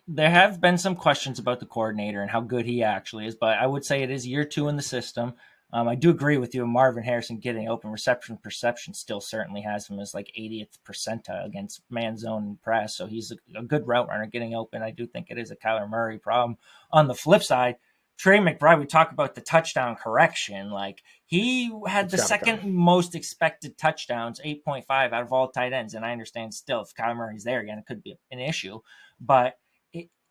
there have been some questions about the coordinator and how good he actually is, but I would say it is year 2 in the system. I do agree with you. Marvin Harrison getting open reception perception still certainly has him as like 80th percentile against man zone and press. So he's a good route runner getting open. I do think it is a Kyler Murray problem. On the flip side, Trey McBride, we talk about the touchdown correction. Like he had the second most expected touchdowns, 8.5 out of all tight ends. And I understand still if Kyler Murray's there again, it could be an issue. But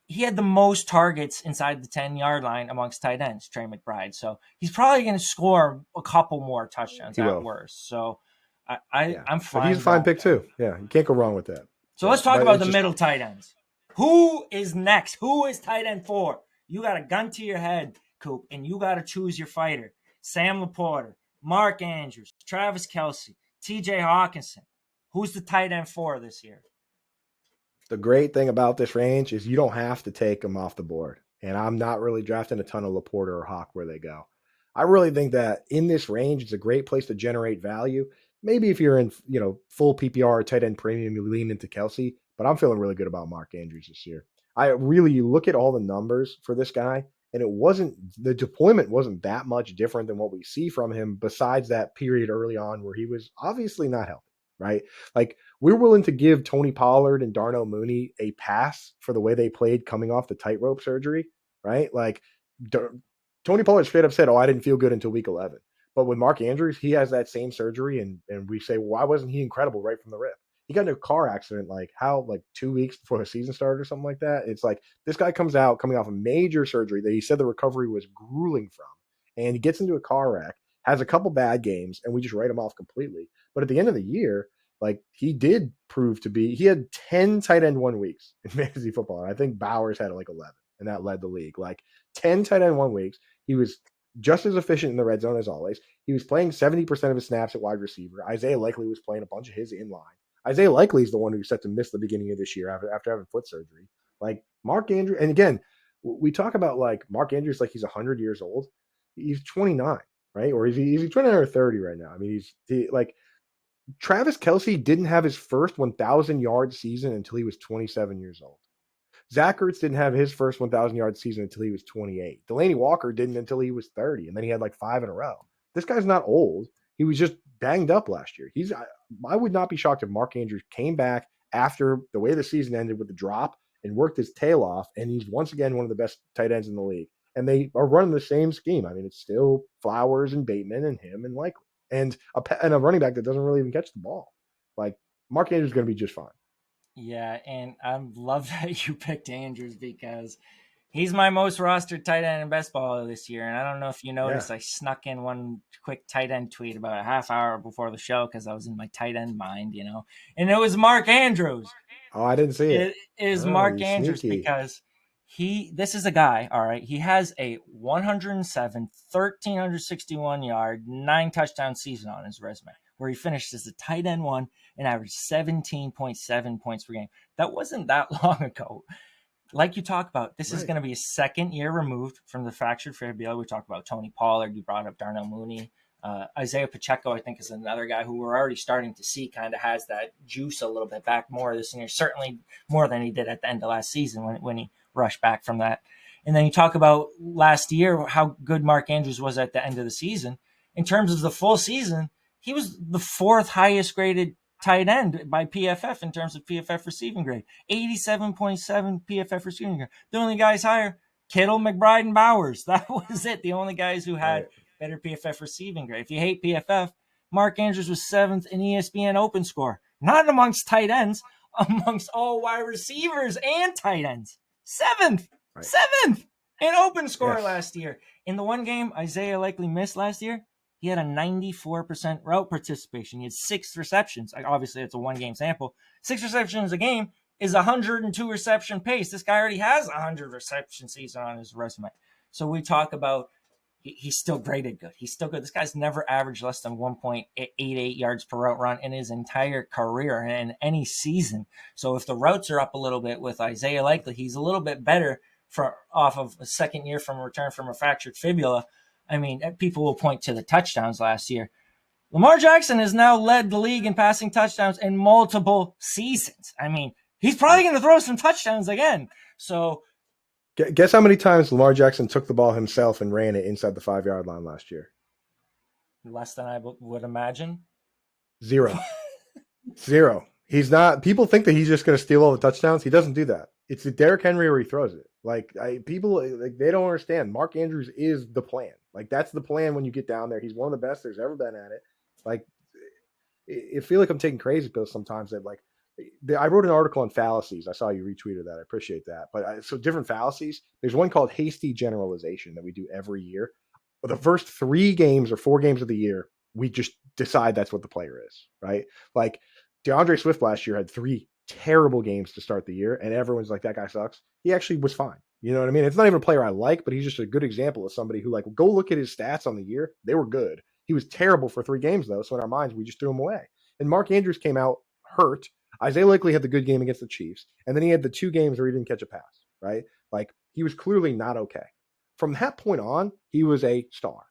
he had the most targets inside the 10-yard line amongst tight ends, Trey McBride. So he's probably going to score a couple more touchdowns at worst. So I'm fine. But he's a fine pick too. Yeah, you can't go wrong with that. So let's talk about the middle tight ends. Who is next? Who is tight end 4? You got a gun to your head, Coop, and you got to choose your fighter. Sam LaPorta, Mark Andrews, Travis Kelce, TJ Hawkinson. Who's the tight end 4 this year? The great thing about this range is you don't have to take them off the board. And I'm not really drafting a ton of LaPorta or Hock where they go. I really think that in this range, it's a great place to generate value. Maybe if you're in, full PPR or tight end premium, you lean into Kelce, but I'm feeling really good about Mark Andrews this year. You look at all the numbers for this guy, and the deployment wasn't that much different than what we see from him besides that period early on where he was obviously not healthy, right? Like we're willing to give Tony Pollard and Darnell Mooney a pass for the way they played coming off the tightrope surgery, right? Like Tony Pollard straight up said, I didn't feel good until week 11. But with Mark Andrews, he has that same surgery, and we say, well, why wasn't he incredible right from the rip? He got in a car accident like 2 weeks before the season started or something like that. It's like this guy coming off a major surgery that he said the recovery was grueling from, and he gets into a car wreck, has a couple bad games, and we just write him off completely. But at the end of the year, like he did prove to be, he had 10 tight end 1 weeks in fantasy football. And I think Bowers had like 11, and that led the league. Like 10 tight end 1 weeks. He was just as efficient in the red zone as always. He was playing 70% of his snaps at wide receiver. Isaiah Likely was playing a bunch of his in line. Isaiah Likely is the one who's set to miss the beginning of this year after having foot surgery. Like Mark Andrews, and again, we talk about like Mark Andrews like he's 100 years old. He's 29, right? Or is he 29 or 30 right now? I mean, like Travis Kelce didn't have his first 1,000-yard season until he was 27 years old. Zach Ertz didn't have his first 1,000-yard season until he was 28. Delaney Walker didn't until he was 30, and then he had like 5 in a row. This guy's not old. He was just banged up last year. I would not be shocked if Mark Andrews came back after the way the season ended with the drop and worked his tail off, and he's once again one of the best tight ends in the league. And they are running the same scheme. I mean, it's still Flowers and Bateman and him and Likely. And a running back that doesn't really even catch the ball. Like, Mark Andrews is going to be just fine. Yeah, and I love that you picked Andrews because he's my most rostered tight end in best ball this year. And I don't know if you noticed, I snuck in one quick tight end tweet about a half hour before the show because I was in my tight end mind, and it was Mark Andrews. Oh, I didn't see it. It is Mark Andrews sneaky. Because this is a guy, all right, he has a 107, 1,361 yard, 9 touchdown season on his resume, where he finished as a tight end 1 and averaged 17.7 points per game. That wasn't that long ago. Like you talk about, this is going to be a second year removed from the fractured fibula. We talked about Tony Pollard. You brought up Darnell Mooney. Isaiah Pacheco, I think, is another guy who we're already starting to see kind of has that juice a little bit back more this year, certainly more than he did at the end of last season when he rushed back from that. And then you talk about last year, how good Mark Andrews was at the end of the season. In terms of the full season, he was the 4th highest graded tight end by PFF in terms of PFF receiving grade, 87.7 PFF receiving grade. The only guys higher, Kittle, McBride, and Bowers. That was it. The only guys who had better PFF receiving grade. If you hate PFF, Mark Andrews was 7th in ESPN open score, not amongst tight ends, amongst all wide receivers and tight ends. 7th in open score last year. In the one game Isaiah Likely missed last year, he had a 94% route participation. He had 6 receptions. Obviously, it's a 1-game sample. 6 receptions a game is 102 reception pace. This guy already has 100 reception season on his resume. So we talk about he's still graded good. He's still good. This guy's never averaged less than 1.88 yards per route run in his entire career in any season. So if the routes are up a little bit with Isaiah Likely, he's a little bit better off of a second year from a return from a fractured fibula. I mean, people will point to the touchdowns last year. Lamar Jackson has now led the league in passing touchdowns in multiple seasons. I mean, he's probably going to throw some touchdowns again. So guess how many times Lamar Jackson took the ball himself and ran it inside the 5-yard line last year? Less than I would imagine. Zero. Zero. He's not. People think that he's just going to steal all the touchdowns. He doesn't do that. It's the Derrick Henry where he throws it. People like they don't understand. Mark Andrews is the plan. Like that's the plan when you get down there. He's one of the best there's ever been at it. Like I feel like I'm taking crazy pills sometimes. That like I wrote an article on fallacies. I saw you retweeted that. I appreciate that. But so different fallacies. There's one called hasty generalization that we do every year. But the first 3 games or 4 games of the year, we just decide that's what the player is, right? Like DeAndre Swift last year had 3 terrible games to start the year, and everyone's like, that guy sucks. He actually was fine. You know what I mean? It's not even a player I like, but he's just a good example of somebody who, like, go look at his stats on the year. They were good. He was terrible for 3 games, though, so in our minds, we just threw him away. And Mark Andrews came out hurt. Isaiah Likely had the good game against the Chiefs, and then he had the 2 games where he didn't catch a pass, right? Like, he was clearly not okay. From that point on, he was a star.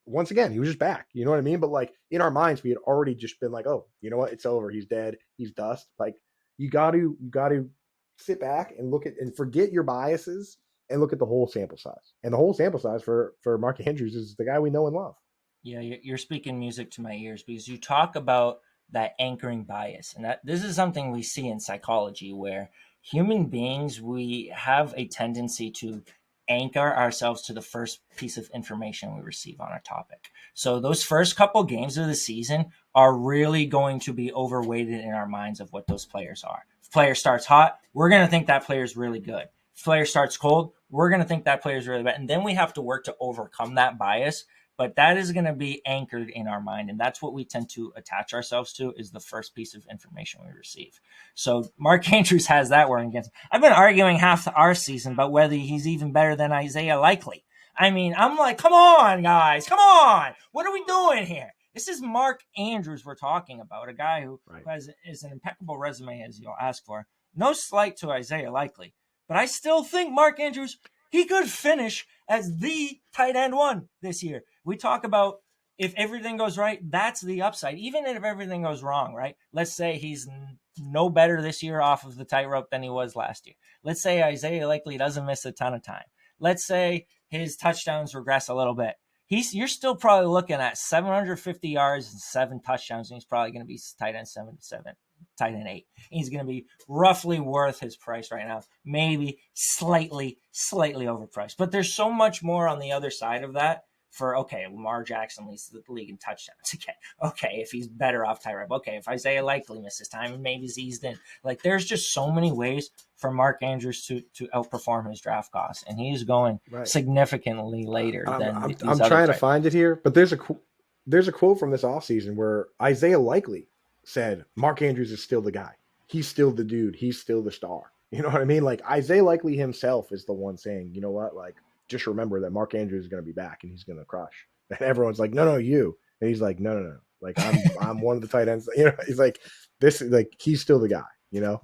Once again, he was just back. You know what I mean? But like in our minds, we had already just been like, oh, you know what? It's over. He's dead. He's dust. Like you got to sit back and look at and forget your biases and look at the whole sample size. And the whole sample size for Mark Andrews is the guy we know and love. Yeah, you're speaking music to my ears because you talk about that anchoring bias, and that this is something we see in psychology where human beings we have a tendency to anchor ourselves to the first piece of information we receive on a topic. So those first couple games of the season are really going to be overweighted in our minds of what those players are. If player starts hot, we're going to think that player is really good. If player starts cold, we're going to think that player is really bad. And then we have to work to overcome that bias, but that is going to be anchored in our mind, and that's what we tend to attach ourselves to is the first piece of information we receive. So Mark Andrews has that working against him. I've been arguing half our season about whether he's even better than Isaiah Likely. I mean, I'm like, come on, guys, come on. What are we doing here? This is Mark Andrews we're talking about, a guy who is an impeccable resume, as you'll ask for. No slight to Isaiah Likely, but I still think Mark Andrews, he could finish as the tight end 1 this year. We talk about if everything goes right, that's the upside. Even if everything goes wrong, right? Let's say he's no better this year off of the tightrope than he was last year. Let's say Isaiah Likely doesn't miss a ton of time. Let's say his touchdowns regress a little bit. You're still probably looking at 750 yards and 7 touchdowns, and he's probably going to be tight end 7 to 7. Tight end 8. He's going to be roughly worth his price right now. Maybe slightly overpriced. But there's so much more on the other side of that for, okay, Lamar Jackson leads the league in touchdowns. Okay, if he's better off Tyrod. Okay, if Isaiah Likely misses time and maybe he's eased in. Like, there's just so many ways for Mark Andrews to outperform his draft costs. And he's going significantly later than I'm trying to find it here, but there's a quote from this offseason where Isaiah Likely said Mark Andrews is still the guy. He's still the dude. He's still the star. You know what I mean? Like Isaiah Likely himself is the one saying, you know what? Like, just remember that Mark Andrews is going to be back and he's going to crush. And everyone's like, no, you. And he's like, no. Like I'm one of the tight ends. You know, he's like he's still the guy. You know.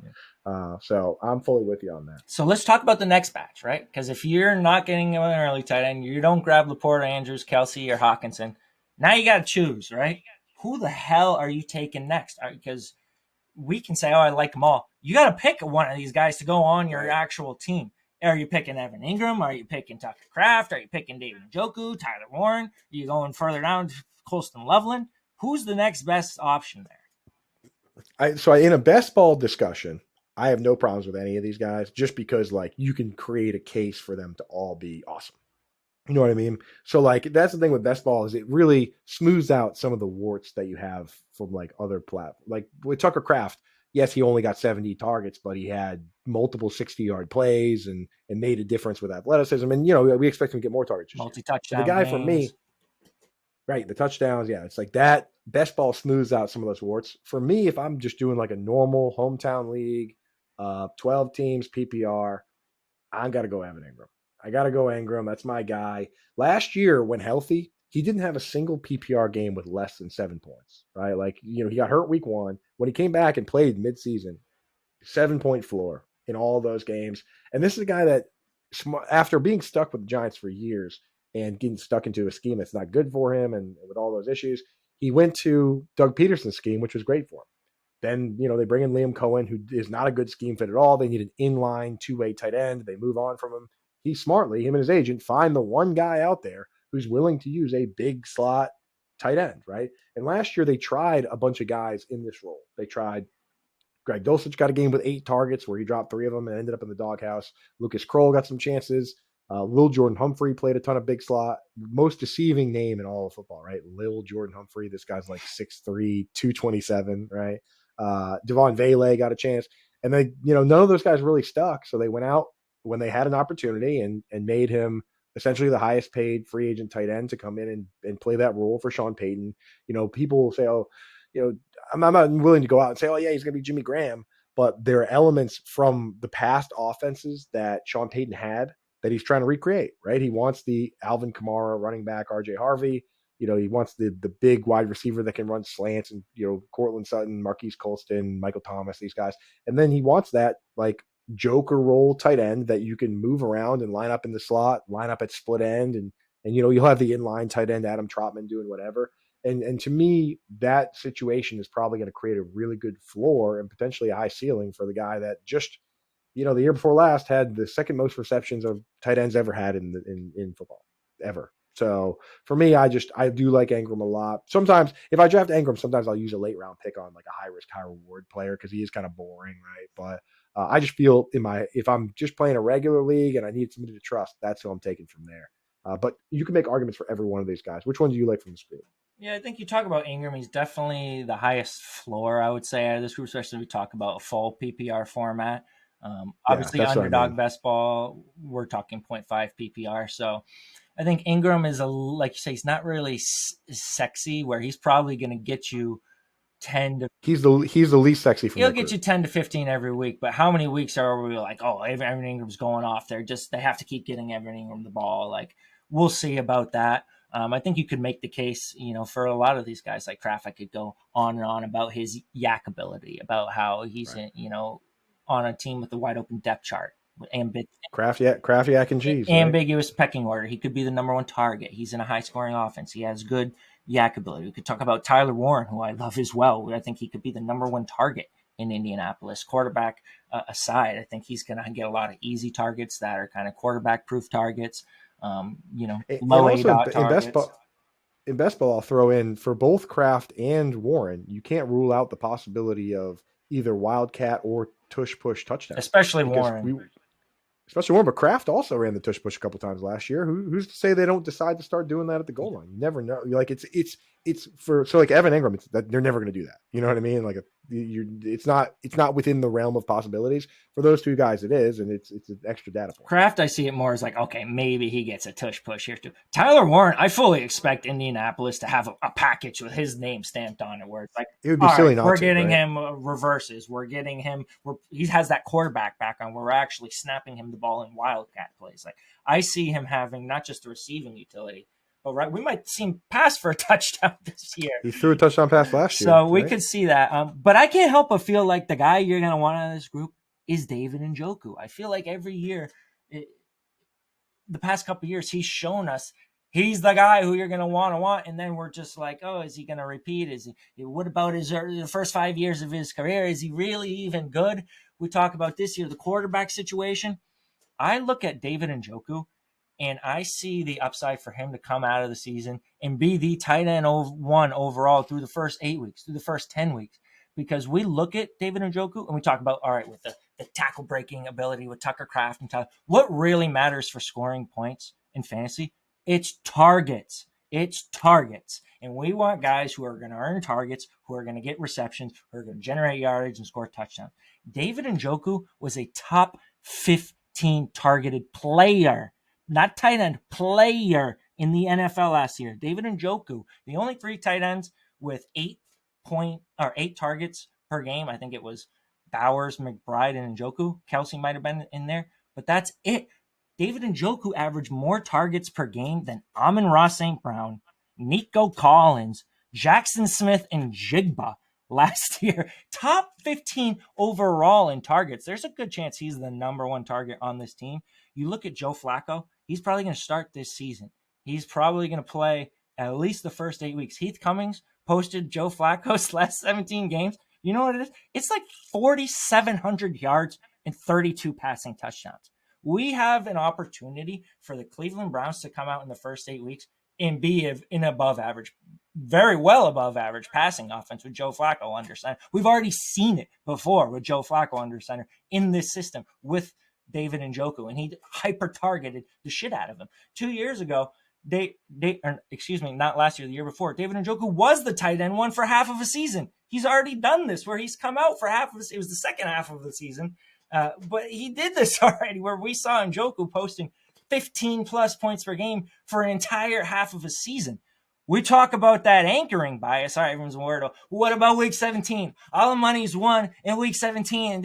Yeah. So I'm fully with you on that. So let's talk about the next batch, right? Because if you're not getting an early tight end, you don't grab LaPorta, Andrews, Kelce, or Hawkinson. Now you got to choose, right? Who the hell are you taking next? Because we can say, oh, I like them all. You got to pick one of these guys to go on your actual team. Are you picking Evan Engram? Are you picking Tucker Kraft? Are you picking David Njoku, Tyler Warren? Are you going further down to Colston Loveland? Who's the next best option there? In a best ball discussion, I have no problems with any of these guys just because, like, you can create a case for them to all be awesome. You know what I mean? So, like, that's the thing with best ball is it really smooths out some of the warts that you have from, like, other platforms. Like, with Tucker Kraft, yes, he only got 70 targets, but he had multiple 60-yard plays and made a difference with athleticism. And, you know, we expect him to get more targets. Multi-touchdown. The guy for me, right, the touchdowns, yeah, it's like that. Best ball smooths out some of those warts. For me, if I'm just doing, like, a normal hometown league, 12 teams, PPR, I got to go Evan Engram. I got to go Engram. That's my guy. Last year, when healthy, he didn't have a single PPR game with less than 7 points, right? Like, you know, he got hurt week 1. When he came back and played midseason, 7-point floor in all those games. And this is a guy that, after being stuck with the Giants for years and getting stuck into a scheme that's not good for him and with all those issues, he went to Doug Peterson's scheme, which was great for him. Then, you know, they bring in Liam Cohen, who is not a good scheme fit at all. They need an inline two-way tight end. They move on from him. He smartly, him and his agent, find the one guy out there who's willing to use a big slot tight end, right? And last year they tried a bunch of guys in this role. They tried Greg Dulcich got a game with 8 targets where he dropped 3 of them and ended up in the doghouse. Lucas Kroll got some chances. Lil Jordan Humphrey played a ton of big slot. Most deceiving name in all of football, right? Lil Jordan Humphrey. This guy's like 6'3", 227, right? Devon Vele got a chance. And then, none of those guys really stuck. So they went out when they had an opportunity and made him essentially the highest paid free agent tight end to come in and play that role for Sean Payton. People will say, oh, I'm not willing to go out and say, oh, yeah, he's going to be Jimmy Graham. But there are elements from the past offenses that Sean Payton had that he's trying to recreate, right? He wants the Alvin Kamara running back, RJ Harvey. He wants the big wide receiver that can run slants and, Cortland Sutton, Marquise Colston, Michael Thomas, these guys. And then he wants that like joker role tight end that you can move around and line up in the slot, line up at split end. And you'll have the inline tight end, Adam Trotman, doing whatever. And to me, that situation is probably going to create a really good floor and potentially a high ceiling for the guy that just, the year before last had the second most receptions of tight ends ever had in football, ever. So for me, I do like Engram a lot. Sometimes if I draft Engram, sometimes I'll use a late round pick on like a high risk, high reward player because he is kind of boring, right? But I just feel if I'm just playing a regular league and I need somebody to trust, that's who I'm taking from there. But you can make arguments for every one of these guys. Which one do you like from this group? Yeah, I think you talk about Engram. He's definitely the highest floor, I would say, out of this group, especially if we talk about a full PPR format. Obviously, underdog best ball, we're talking 0.5 PPR. So I think Engram is, like you say, he's not really sexy, where he's probably going to get you 10 to... He's the least sexy from He'll get you 10 to 15 every week, but how many weeks are we like, oh, Evan Ingram's going off? They have to keep getting Evan Engram the ball. Like, we'll see about that. I think you could make the case, for a lot of these guys like Kraft. I could go on and on about his yak ability, about how he's, right, on a team with a wide open depth chart. Kraft, yak, and cheese. Ambiguous, right? Pecking order. He could be the number one target. He's in a high scoring offense. He has good yak ability. We could talk about Tyler Warren, who I love as well. I think he could be the number one target in Indianapolis. Quarterback aside, I think he's going to get a lot of easy targets that are kind of quarterback proof targets. Low A dot targets. In best ball, I'll throw in for both Kraft and Warren, you can't rule out the possibility of either wildcat or tush push touchdown. Especially Warren. But Kraft also ran the tush push a couple times last year. Who's to say they don't decide to start doing that at the goal line? You never know. Like it's for like Evan Engram, they're never going to do that. You know what I mean? Like it's not within the realm of possibilities. For those two guys, it is, and it's an extra data point. Kraft, I see it more as like, okay, maybe he gets a tush push here too. Tyler Warren, I fully expect Indianapolis to have a package with his name stamped on it, where it's like, it would be silly not to. We're getting him reverses. We're getting him. He has that quarterback background where we're actually snapping him the ball in wildcat plays. Like, I see him having not just the receiving utility, but right, we might see him pass for a touchdown this year. He threw a touchdown pass last year, so we could see that. But I can't help but feel like the guy you're going to want out of this group is David Njoku. I feel like every year, the past couple of years, he's shown us he's the guy who you're going to want, and then we're just like, oh, is he going to repeat? What about the first 5 years of his career? Is he really even good? We talk about this year, the quarterback situation. I look at David Njoku, and I see the upside for him to come out of the season and be the tight end one overall through the first 8 weeks, through the first 10 weeks. Because we look at David Njoku and we talk about, all right, with the tackle breaking ability with Tucker Kraft and Tyler, what really matters for scoring points in fantasy? It's targets. It's targets. And we want guys who are going to earn targets, who are going to get receptions, who are going to generate yardage and score touchdowns. David Njoku was a top 15 targeted player. Not tight end, player in the NFL last year. David Njoku, the only 3 tight ends with 8 targets per game. I think it was Bowers, McBride, and Njoku. Kelce might have been in there, but that's it. David Njoku averaged more targets per game than Amon-Ra St. Brown, Nico Collins, Jackson Smith, and Jigba last year. Top 15 overall in targets. There's a good chance he's the number one target on this team. You look at Joe Flacco, he's probably going to start this season. He's probably going to play at least the first 8 weeks. Heath Cummings posted Joe Flacco's last 17 games. You know what it is? It's like 4,700 yards and 32 passing touchdowns. We have an opportunity for the Cleveland Browns to come out in the first 8 weeks and be an above average very well above average passing offense with Joe Flacco under center. We've already seen it before with Joe Flacco under center in this system with David Njoku, and he hyper targeted the shit out of him. 2 years ago, not last year, the year before, David Njoku was the tight end one for half of a season. He's already done this where he's come out for half of it was the second half of the season. But he did this already where we saw Njoku posting 15 plus points per game for an entire half of a season. We talk about that anchoring bias. Sorry, everyone's word. What about week 17? All the money's won in week 17.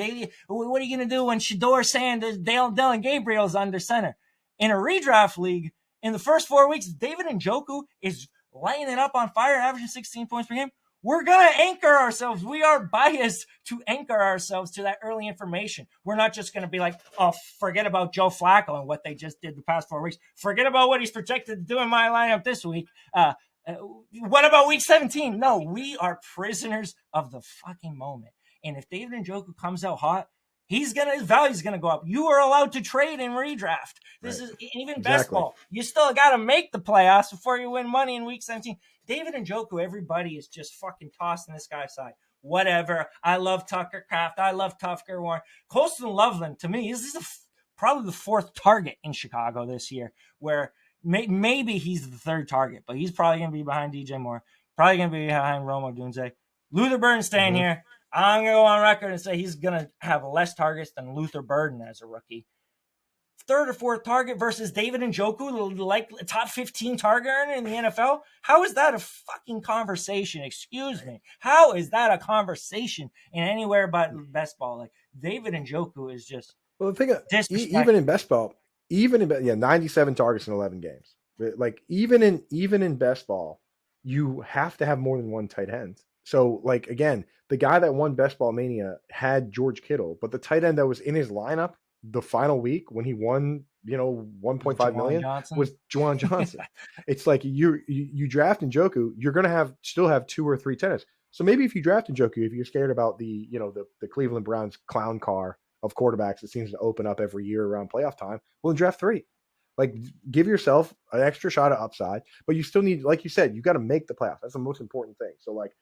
What are you going to do when Shedeur Sanders, Dylan Gabriel's under center? In a redraft league, in the first 4 weeks, David Njoku is lighting it up on fire, averaging 16 points per game. We're going to anchor ourselves. We are biased to anchor ourselves to that early information. We're not just going to be like, oh, forget about Joe Flacco and what they just did the past 4 weeks. Forget about what he's projected to do in my lineup this week. What about week 17? No, we are prisoners of the fucking moment. And if David Njoku comes out hot, his value's gonna go up. You are allowed to trade in redraft. This is even best ball. You still got to make the playoffs before you win money in week 17. David Njoku, everybody is just fucking tossing this guy's side. Whatever. I love Tucker Kraft. I love Tucker Warren. Colston Loveland, to me, is probably the fourth target in Chicago this year, where maybe he's the third target, but he's probably going to be behind DJ Moore, probably going to be behind Romo Dunze. Luther Burden staying here. I'm going to go on record and say he's going to have less targets than Luther Burden as a rookie. Third or fourth target versus David Njoku, like top 15 target earner in the NFL. How is that a fucking conversation? Excuse me. How is that a conversation in anywhere but best ball? Like David Njoku is just the thing. Even in best ball, 97 targets in 11 games. Like even in best ball, you have to have more than one tight end. So, like, again, the guy that won Best Ball Mania had George Kittle, but the tight end that was in his lineup the final week when he won, 1.5 million was Juwan Johnson. It's like you draft Njoku, you're going to still have 2 or 3 tennis. So maybe if you draft Njoku, if you're scared about the Cleveland Browns clown car of quarterbacks that seems to open up every year around playoff time, well, then draft 3. Like, give yourself an extra shot of upside, but you still need, like you said, you got to make the playoffs. That's the most important thing. So, like,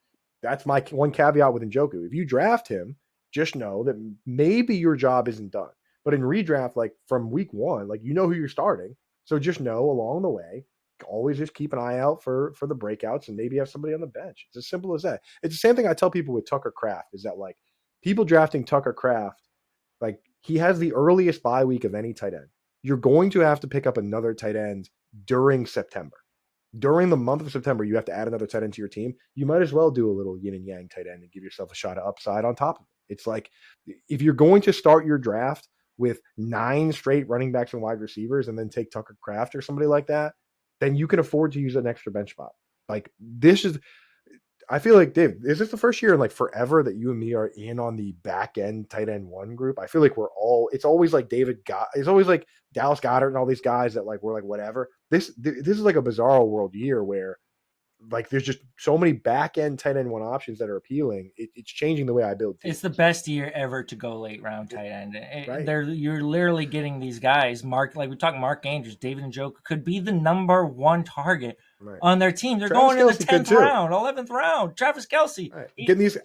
that's my one caveat with Njoku. If you draft him, just know that maybe your job isn't done. But in redraft, like from week 1, like who you're starting. So just know along the way, always just keep an eye out for the breakouts and maybe have somebody on the bench. It's as simple as that. It's the same thing I tell people with Tucker Kraft is that like people drafting Tucker Kraft, like he has the earliest bye week of any tight end. You're going to have to pick up another tight end during September. During the month of September, you have to add another tight end to your team. You might as well do a little yin and yang tight end and give yourself a shot of upside on top of it. It's like if you're going to start your draft with 9 straight running backs and wide receivers and then take Tucker Kraft or somebody like that, then you can afford to use an extra bench spot. Like I feel like, Dave, is this the first year in like forever that you and me are in on the back end tight end 1 group? I feel like it's always like it's always like Dallas Goedert and all these guys that like, we're like, whatever. This is like a bizarre world year where like there's just so many back end tight end 1 options that are appealing. It's changing the way I build teams. It's the best year ever to go late round tight end. Right. You're literally getting these guys. Like we talk Mark Andrews, David Njoku could be the number 1 target on their team. They're going in the 10th round, 11th round. Travis Kelce. Right. Getting these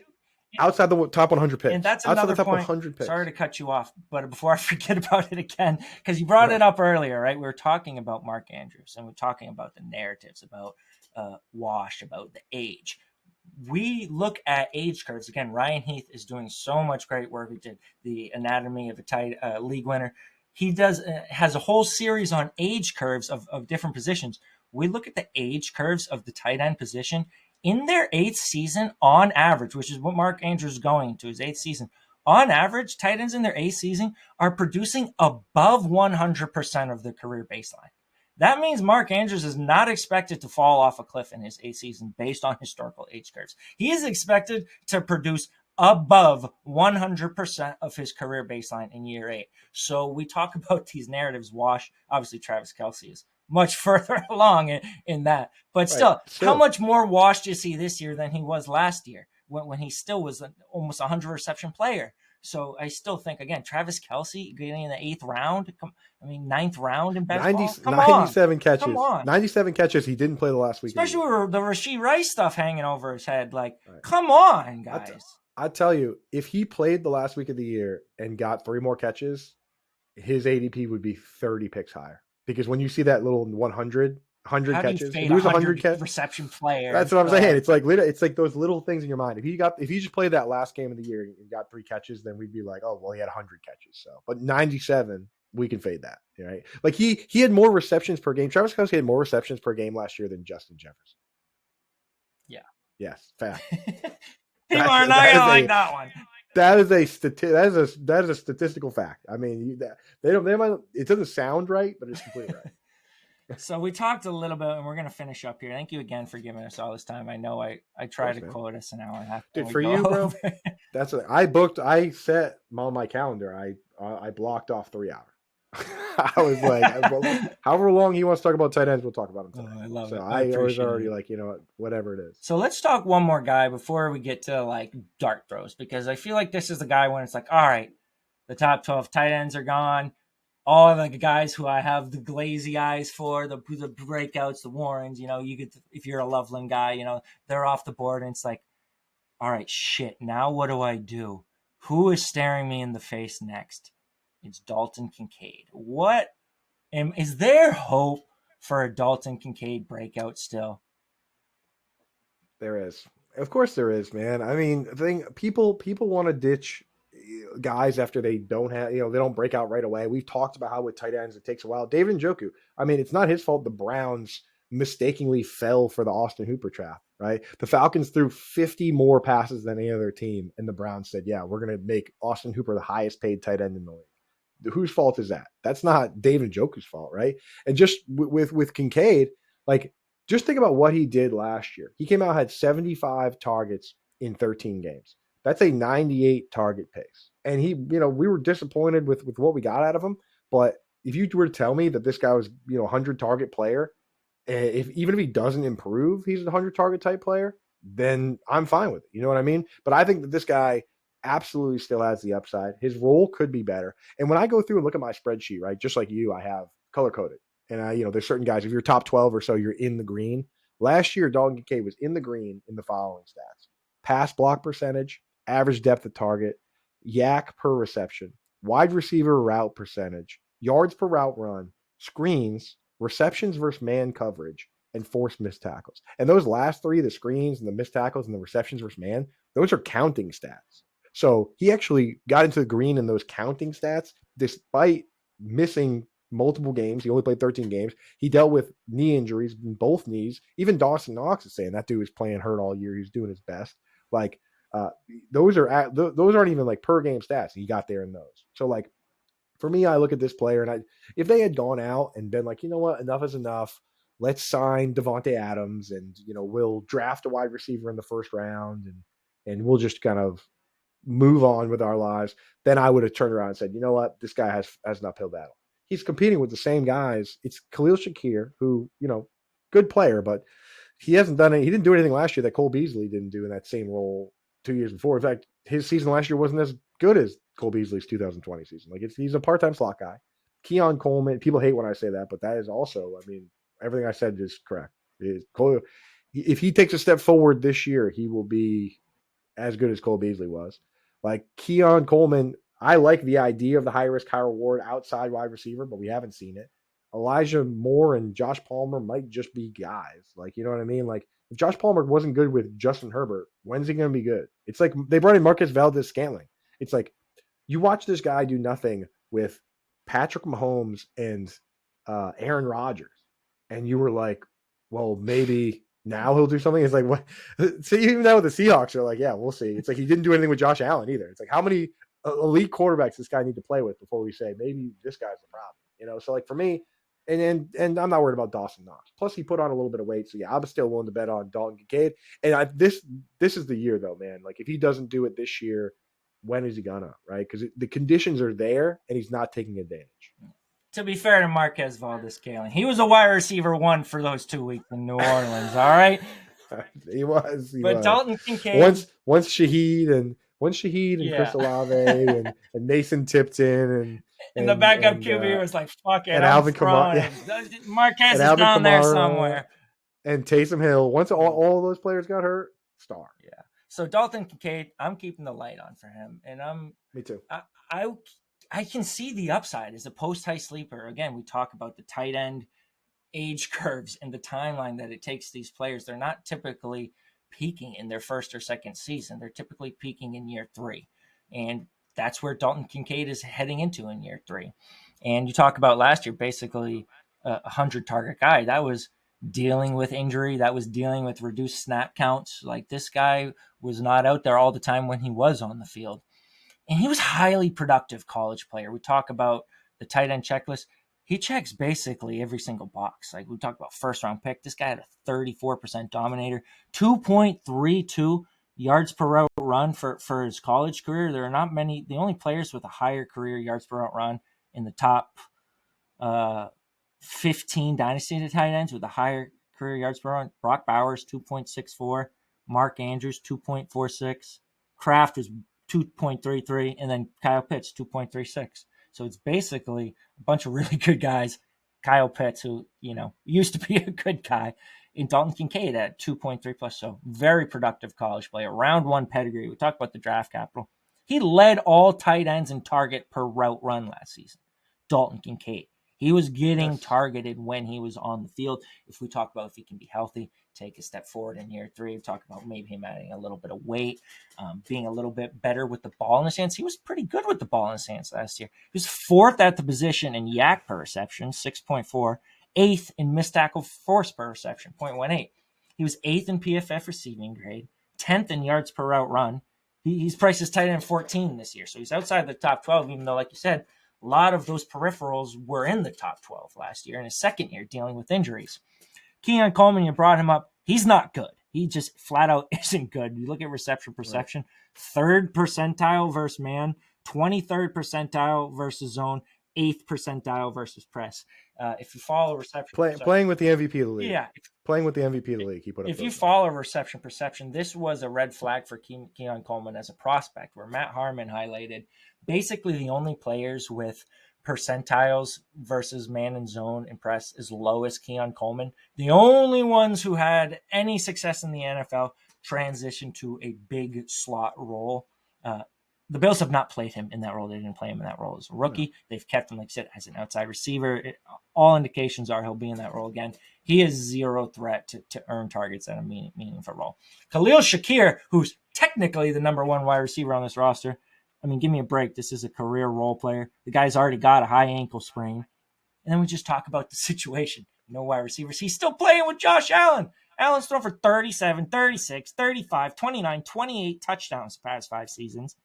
outside the top 100 picks. And that's another outside the top point. 100 picks. Sorry to cut you off, but before I forget about it again, because you brought it up earlier, right? We were talking about Mark Andrews and we're talking about the narratives about Wash, about the age. We look at age curves. Again, Ryan Heath is doing so much great work. He did the anatomy of a tight league winner. He has a whole series on age curves of different positions. We look at the age curves of the tight end position in their 8th season on average, which is what Mark Andrews is going to his 8th season. On average, tight ends in their 8th season are producing above 100% of their career baseline. That means Mark Andrews is not expected to fall off a cliff in his 8th season based on historical age curves. He is expected to produce above 100% of his career baseline in year 8. So we talk about these narratives. Wash, obviously Travis Kelce is much further along in that. But still, how much more washed is he this year than he was last year when he still was almost a 100 reception player? So I still think, again, Travis Kelce getting in the 8th round. Ninth round in best 90, ball. Come 97 on. catches. Come on. 97 catches. He didn't play the last week. Especially with the Rashee Rice stuff hanging over his head. Like, right. Come on, guys. I tell you, if he played the last week of the year and got 3 more catches, his ADP would be 30 picks higher. Because when you see that little 100 catches, if he was 100 reception player. That's what I'm saying. It's like those little things in your mind. If he just played that last game of the year and got 3 catches, then we'd be like, oh well, he had 100 catches. So, but 97, we can fade that, right? Like he had more receptions per game. Travis Kelce had more receptions per game last year than Justin Jefferson. Yeah. Yes, fact. People are not gonna like that one. That is a statistical fact. I mean, it doesn't sound right, but it's completely right. So we talked a little bit, and we're going to finish up here. Thank you again for giving us all this time. I know I tried to quote us an hour and a half. Dude, for you, bro, that's what I set on my calendar. I blocked off 3 hours. I was like, however long he wants to talk about tight ends, we'll talk about him today. I love it. I was already like, whatever it is. So let's talk one more guy before we get to like dart throws, because I feel like this is the guy when it's like, all right, the top 12 tight ends are gone. All of the guys who I have the glazy eyes for, the breakouts, the Warrens, you get if you're a Loveland guy, they're off the board, and it's like, all right, shit. Now what do I do? Who is staring me in the face next? It's Dalton Kincaid. Is there hope for a Dalton Kincaid breakout still? There is. Of course there is, man. I mean, people want to ditch guys after they don't have, they don't break out right away. We've talked about how with tight ends it takes a while. David Njoku, I mean, it's not his fault the Browns mistakenly fell for the Austin Hooper trap, right? The Falcons threw 50 more passes than any other team, and the Browns said, yeah, we're going to make Austin Hooper the highest paid tight end in the league. Whose fault is that? That's not David Njoku's fault, right? And just with Kincaid, like, just think about what he did last year. He came out, had 75 targets in 13 games. That's a 98 target pace. And he, we were disappointed with what we got out of him. But if you were to tell me that this guy was, 100 target player, even if he doesn't improve, he's a 100 target type player, then I'm fine with it. You know what I mean? But I think that this guy absolutely still has the upside. His role could be better. And when I go through and look at my spreadsheet, right, just like you, I have color coded. And there's certain guys, if you're top 12 or so, you're in the green. Last year, Dalton Kincaid was in the green in the following stats: pass block percentage, average depth of target, yak per reception, wide receiver route percentage, yards per route run, screens, receptions versus man coverage, and forced missed tackles. And those last 3, the screens and the missed tackles and the receptions versus man, those are counting stats. So he actually got into the green in those counting stats despite missing multiple games. He only played 13 games. He dealt with knee injuries in both knees. Even Dawson Knox is saying that dude was playing hurt all year. He's doing his best. Like, those aren't even like per game stats. He got there in those. So like, for me, I look at this player and if they had gone out and been like, you know what, enough is enough. Let's sign Devontae Adams and, we'll draft a wide receiver in the first round and we'll just kind of move on with our lives. Then I would have turned around and said, you know what, this guy has an uphill battle. He's competing with the same guys. It's Khalil Shakir, who, good player, but he hasn't done it. He didn't do anything last year that Cole Beasley didn't do in that same role 2 years before. In fact, his season last year wasn't as good as Cole Beasley's 2020 season. Like, he's a part-time slot guy. Keon Coleman, people hate when I say that, but that is also, I mean, everything I said is correct. If he takes a step forward this year, he will be as good as Cole Beasley was. Like, Keon Coleman, I like the idea of the high risk, high reward outside wide receiver, but we haven't seen it. Elijah Moore and Josh Palmer might just be guys. Like, you know what I mean? Like, if Josh Palmer wasn't good with Justin Herbert, when's he going to be good? It's like they brought in Marcus Valdez-Scantling. It's like you watch this guy do nothing with Patrick Mahomes and Aaron Rodgers, and you were like, well, maybe now he'll do something. It's like, what? See, even now with the Seahawks, they're like, yeah, we'll see. It's like he didn't do anything with Josh Allen either. It's like, how many elite quarterbacks this guy need to play with before we say maybe this guy's the problem? So like for me, and I'm not worried about Dawson Knox. Plus, he put on a little bit of weight, so yeah, I'm still willing to bet on Dalton Kincaid. And this is the year though, man. Like, if he doesn't do it this year, when is he gonna? Right? Because the conditions are there, and he's not taking advantage. To be fair to Marquez Valdez-Scantling, he was a wide receiver 1 for those 2 weeks in New Orleans. All right, he was. But Dalton Kincaid, once Shaheed and Once Shaheed and Chris Yeah. Olave and Mason Tipton And the and backup and QB uh, was like, fuck it, and I'm Alvin Kamara, yeah, throwing. Marquez and is Alvin down there Kamara somewhere. and Taysom Hill. Once all those players got hurt, star. Yeah. So Dalton Kincaid, I'm keeping the light on for him. And Me too. I I can see the upside as a post high sleeper. Again, we talk about the tight end age curves and the timeline that it takes these players. They're not typically peaking in their first or second season. They're typically peaking in year 3. And that's where Dalton Kincaid is heading into in year 3. And you talk about last year, basically a 100 target guy. That was dealing with injury. That was dealing with reduced snap counts. Like, this guy was not out there all the time when he was on the field. And he was a highly productive college player. We talk about the tight end checklist. He checks basically every single box. Like, we talked about first round pick. This guy had a 34% dominator, 2.32 yards per route run for his college career. There are not many. The only players with a higher career yards per route run in the top uh, 15 dynasty tight ends with a higher career yards per run. Brock Bowers, 2.64. Mark Andrews, 2.46. Kraft was 2.33. And then Kyle Pitts, 2.36. So it's basically a bunch of really good guys. Kyle Pitts, who, used to be a good guy, in Dalton Kincaid at 2.3 plus. So very productive college player. Round 1 pedigree. We talked about the draft capital. He led all tight ends in target per route run last season. Dalton Kincaid. He was getting targeted when he was on the field. If we talk about if he can be healthy, take a step forward in year 3, we talk about maybe him adding a little bit of weight, being a little bit better with the ball in his hands. He was pretty good with the ball in his hands last year. He was 4th at the position in yak per reception, 6.4, 8th in missed tackle force per reception, 0.18. He was 8th in PFF receiving grade, 10th in yards per route run. He's priced as tight end 14 this year, so he's outside the top 12, even though, like you said, a lot of those peripherals were in the top 12 last year in his second year dealing with injuries. Keon Coleman, you brought him up. He's not good. He just flat out isn't good. You look at reception perception, right. 3rd percentile versus man, 23rd percentile versus zone, 8th percentile versus press. If you follow reception playing with the MVP of the league. Yeah. Playing with the MVP of the league, he put up. If you follow reception perception, this was a red flag for Keon Coleman as a prospect, where Matt Harmon highlighted basically the only players with percentiles versus man and zone and press as low as Keon Coleman. The only ones who had any success in the NFL transitioned to a big slot role. The Bills have not played him in that role. They didn't play him in that role as a rookie. No. They've kept him, like I said, as an outside receiver. All indications are he'll be in that role again. He is zero threat to earn targets at a meaningful role. Khalil Shakir, who's technically the number 1 wide receiver on this roster, I mean, give me a break. This is a career role player. The guy's already got a high ankle sprain. And then we just talk about the situation. No wide receivers. He's still playing with Josh Allen. Allen's thrown for 37, 36, 35, 29, 28 touchdowns the past 5 seasons.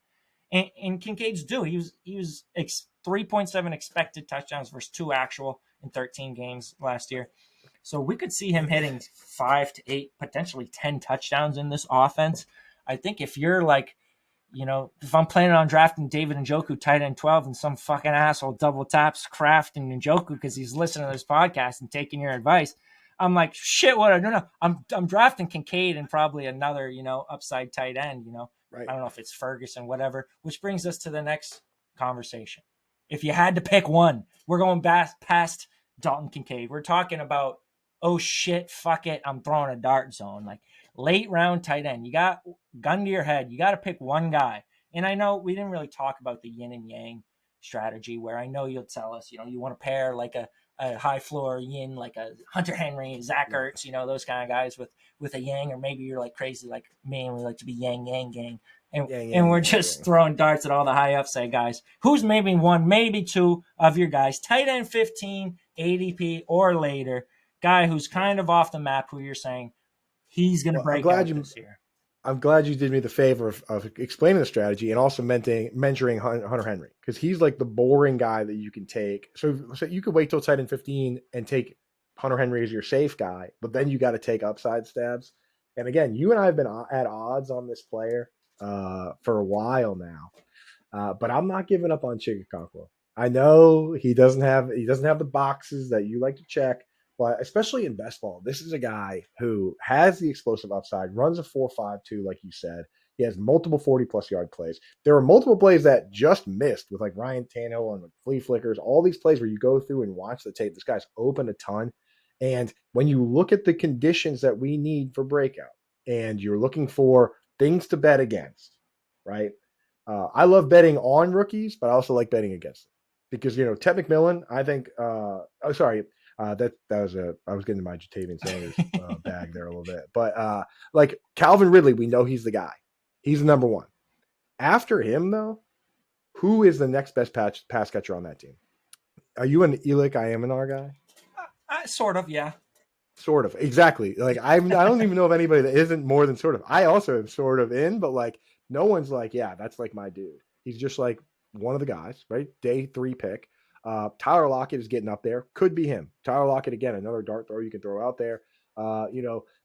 And Kincaid's due. He was 3.7 expected touchdowns versus 2 actual in 13 games last year. So we could see him hitting 5 to 8, potentially 10 touchdowns in this offense. I think if you're like, if I'm planning on drafting David Njoku tight end 12 and some fucking asshole double taps Kraft and Njoku because he's listening to this podcast and taking your advice, I'm like, shit, what I don't know. I'm drafting Kincaid and probably another, upside tight end, Right. I don't know if it's Ferguson, whatever, which brings us to the next conversation. If you had to pick one, we're going past Dalton Kincaid. We're talking about, oh shit, fuck it, I'm throwing a dart zone. Like, late round tight end. You got gun to your head. You got to pick one guy. And I know we didn't really talk about the yin and yang strategy, where I know you'll tell us, you want to pair like a high floor yin, like a Hunter Henry, Zach Ertz, those kind of guys with a yang, or maybe you're like crazy like me and we like to be yang gang. And we're just throwing darts at all the high upside guys. Who's maybe 1, maybe 2 of your guys, tight end 15, ADP or later, guy who's kind of off the map, who you're saying he's going to break out this year? I'm glad you did me the favor of explaining the strategy and also mentoring Hunter Henry, because he's like the boring guy that you can take. So you could wait till tight end 15 and take Hunter Henry as your safe guy, but then you got to take upside stabs. And again, you and I have been at odds on this player for a while now, but I'm not giving up on Chigakonkwo. I know he doesn't have the boxes that you like to check. But especially in best ball, this is a guy who has the explosive upside, runs a 4.52, like you said. He has multiple 40-plus yard plays. There are multiple plays that just missed with like Ryan Tannehill and flea flickers, all these plays where you go through and watch the tape. This guy's open a ton. And when you look at the conditions that we need for breakout and you're looking for things to bet against, right? I love betting on rookies, but I also like betting against them because, Ted McMillan, I think, that was I was getting my Jatavian Sanders bag there a little bit, but like Calvin Ridley, we know he's the guy. He's the number one. After him, though, who is the next best pass catcher on that team? Are you an Elik Ayeminar guy? Sort of, yeah. Sort of, exactly. Like I don't even know of anybody that isn't more than sort of. I also am sort of in, but like no one's like, yeah, that's like my dude. He's just like one of the guys, right? Day 3 pick. Tyler Lockett is getting up there. Could be him. Tyler Lockett again, another dart throw you can throw out there.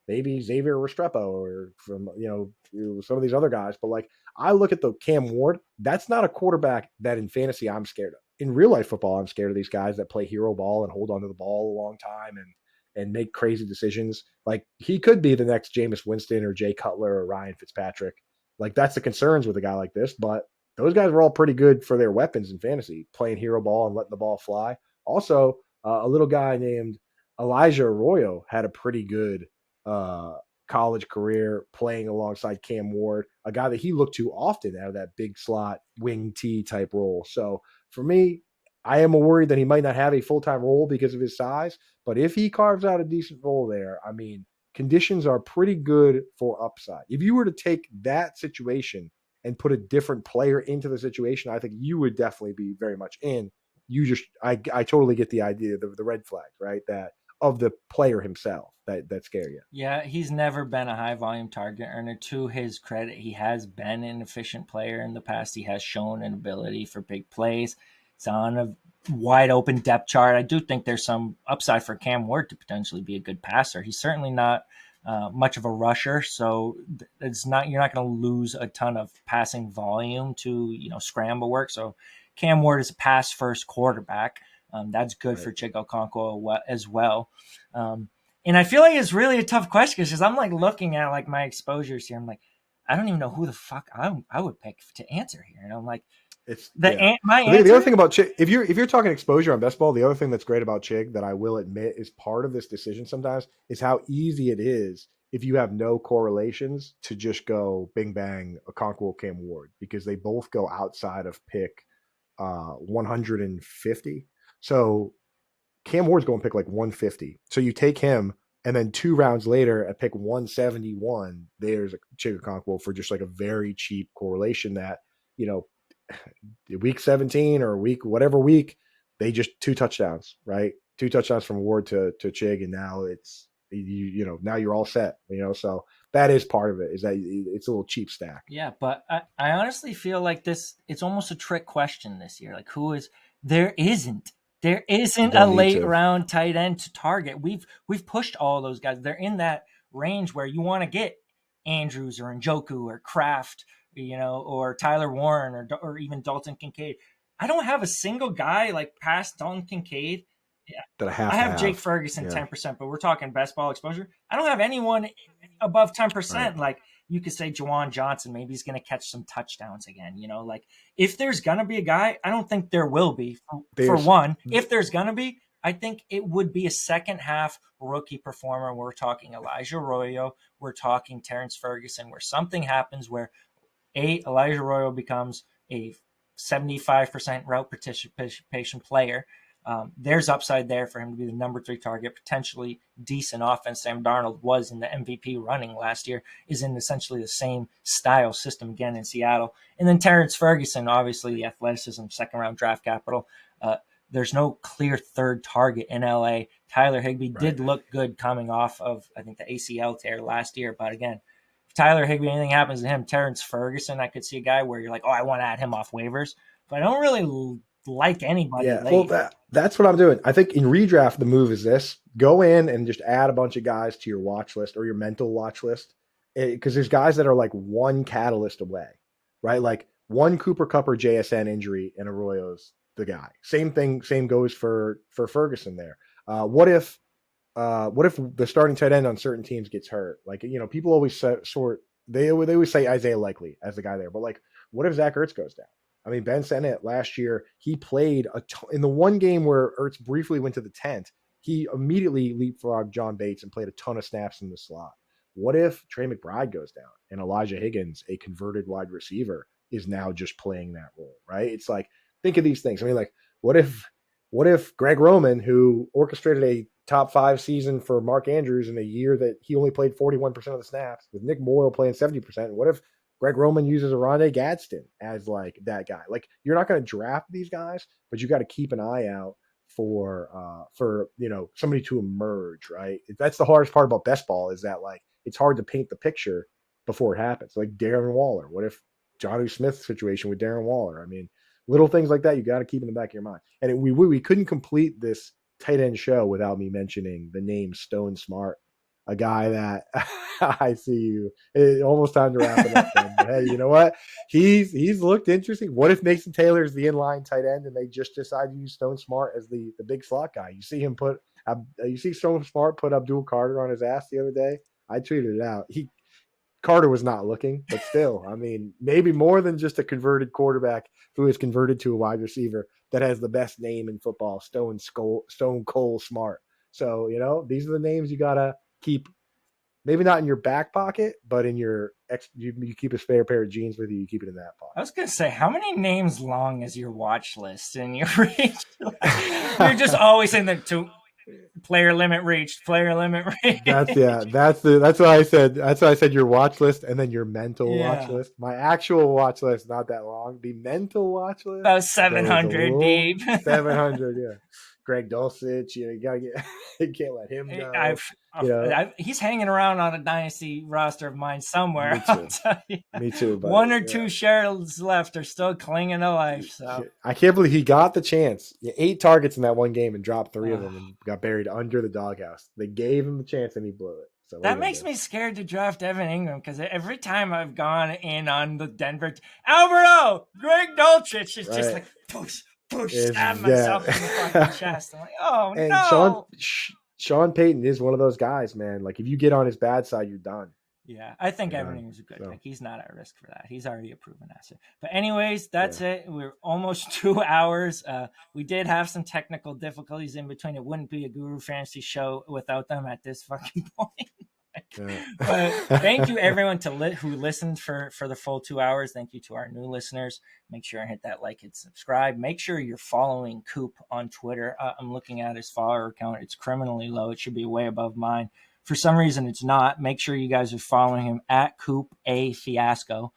Maybe Xavier Restrepo or from some of these other guys. But like I look at the Cam Ward, that's not a quarterback that in fantasy I'm scared of. In real life football, I'm scared of these guys that play hero ball and hold onto the ball a long time and make crazy decisions. Like he could be the next Jameis Winston or Jay Cutler or Ryan Fitzpatrick. Like that's the concerns with a guy like this. But those guys were all pretty good for their weapons in fantasy, playing hero ball and letting the ball fly. Also, a little guy named Elijah Arroyo had a pretty good college career playing alongside Cam Ward, a guy that he looked to often out of that big slot wing T type role. So for me, I am worried that he might not have a full-time role because of his size, but if he carves out a decent role there, I mean, conditions are pretty good for upside. If you were to take that situation and put a different player into the situation, I think you would definitely be very much in. I totally get the idea, the red flag, right? That of the player himself that scare you. Yeah, he's never been a high volume target earner. To his credit, he has been an efficient player in the past. He has shown an ability for big plays. It's on a wide open depth chart. I do think there's some upside for Cam Ward to potentially be a good passer. He's certainly not much of a rusher, so you're not going to lose a ton of passing volume to scramble work. So Cam Ward is a pass first quarterback. That's good for Chig Okonkwo as well. And I feel like it's really a tough question because I'm like looking at like my exposures here. I'm like, I don't even know who the fuck I would pick to answer here. And I'm like, my answer. The other thing about Chig, if you're talking exposure on best ball, the other thing that's great about Chig that I will admit is part of this decision sometimes is how easy it is if you have no correlations to just go bing bang Okonkwo Cam Ward because they both go outside of pick 150. So Cam Ward's going to pick like 150. So you take him, and then 2 rounds later at pick 171, there's a Chig Okonkwo for just like a very cheap correlation that, week 17 or whatever week, they just 2 touchdowns, right? 2 touchdowns from Ward to Chig, and now it's now you're all set. So that is part of it. Is that it's a little cheap stack. Yeah, but I honestly feel like it's almost a trick question this year. Like there isn't a late round tight end to target. We've pushed all those guys. They're in that range where you want to get Andrews or Njoku or Kraft, or Tyler Warren or even Dalton Kincaid. I don't have a single guy like past Dalton Kincaid. Yeah. That I have Jake Ferguson 10%, but we're talking best ball exposure. I don't have anyone above 10%. Right. Like you could say Juwan Johnson, maybe he's going to catch some touchdowns again. Like if there's going to be a guy, I don't think there will be for one. If there's going to be, I think it would be a second half rookie performer. We're talking Elijah Arroyo. We're talking Terrence Ferguson, where something happens where Elijah Arroyo becomes a 75% route participation player. There's upside there for him to be the number 3 target, potentially decent offense. Sam Darnold was in the MVP running last year, is in essentially the same style system again in Seattle. And then Terrence Ferguson, obviously the athleticism, second round draft capital. There's no clear third target in LA. Tyler Higbee did look good coming off of, I think, the ACL tear last year. But again, if Tyler Higbee, anything happens to him, Terrence Ferguson, I could see a guy where you're like, oh, I want to add him off waivers. But I don't really like anybody. Yeah, late. Well, that's what I'm doing. I think in redraft, the move is this: go in and just add a bunch of guys to your watch list or your mental watch list, because there's guys that are like one catalyst away, right? Like one Cooper Kupp or JSN injury and Arroyo's the guy. Same goes for Ferguson there. What if the starting tight end on certain teams gets hurt? Like people always sort they always say Isaiah Likely as the guy there, but like, what if Zach Ertz goes down? I mean, Ben Sennett last year, he played in the one game where Ertz briefly went to the tent. He immediately leapfrogged John Bates and played a ton of snaps in the slot. What if Trey McBride goes down and Elijah Higgins, a converted wide receiver, is now just playing that role, right? It's like, think of these things. I mean, like, what if Greg Roman, who orchestrated a top 5 season for Mark Andrews in a year that he only played 41% of the snaps, with Nick Boyle playing 70%, what if Greg Roman uses Rondé Gadsden as like that guy? Like, you're not going to draft these guys, but you got to keep an eye out for somebody to emerge, right? That's the hardest part about best ball, is that like it's hard to paint the picture before it happens. Like Darren Waller, what if Johnny Smith's situation with Darren Waller? I mean, little things like that you got to keep in the back of your mind. And we couldn't complete this tight end show without me mentioning the name Stone Smart, a guy that I see you. It's almost time to wrap it up, man. But hey, you know what? He's looked interesting. What if Mason Taylor is the inline tight end and they just decide to use Stone Smart as the big slot guy? You see Stone Smart put Abdul Carter on his ass the other day. I tweeted it out. Carter was not looking, but still, I mean, maybe more than just a converted quarterback who is converted to a wide receiver that has the best name in football, Stone Cold Smart. So, these are the names you got to keep, maybe not in your back pocket, but in your you keep a spare pair of jeans with you, you keep it in that pocket. I was going to say, how many names long is your watch list in your reach? You're just always in the player limit reached. That's what I said. That's why I said your watch list and then your mental watch list. My actual watch list, not that long. The mental watch list, about 700 deep. 700, yeah. Greg Dulcich, you gotta get. You can't let him go. He's hanging around on a dynasty roster of mine somewhere. Me too. Buddy. One or two shares left are still clinging to life. So I can't believe he got the chance. 8 targets in that one game and dropped 3 of them and got buried under the doghouse. They gave him the chance and he blew it. So that makes me scared to draft Evan Engram, because every time I've gone in on the Denver Alberto, Greg Dulcich is just like push, stab myself in the fucking chest. I'm like, oh and no. Sean Payton is one of those guys, man. Like, if you get on his bad side, you're done. Yeah, I think Evan Ingram's a good pick. He's not at risk for that. He's already a proven asset. But anyways, that's it. We're almost 2 hours. We did have some technical difficulties in between. It wouldn't be a Guru Fantasy show without them at this fucking point. But thank you everyone who listened for the full 2 hours. Thank you to our new listeners. Make sure and hit that like and subscribe. Make sure you're following Coop on Twitter. I'm looking at his follower count. It's criminally low. It should be way above mine. For some reason, it's not. Make sure you guys are following him at Coop A Fiasco.